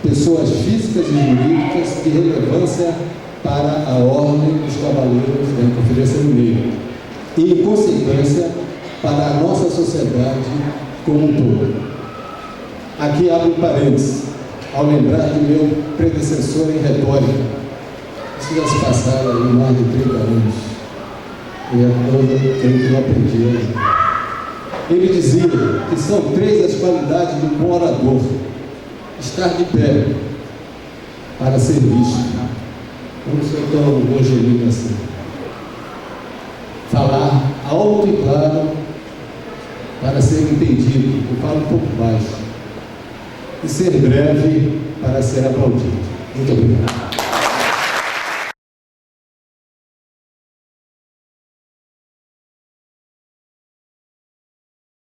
pessoas físicas e jurídicas de relevância para a Ordem dos Cavaleiros da Inconfidência Mineira e, em consequência, para a nossa sociedade como um todo. Aqui abro um parênteses, ao lembrar do meu predecessor em retórica. Isso já se passaram aí mais de 30 anos, e eu creio que não aprendi ainda. Ele dizia que são 3 as qualidades do bom orador: estar de pé para ser visto, eu não sou tão homogeneo assim, falar alto e claro para ser entendido, eu falo um pouco baixo, e ser breve para ser aplaudido. Muito obrigado.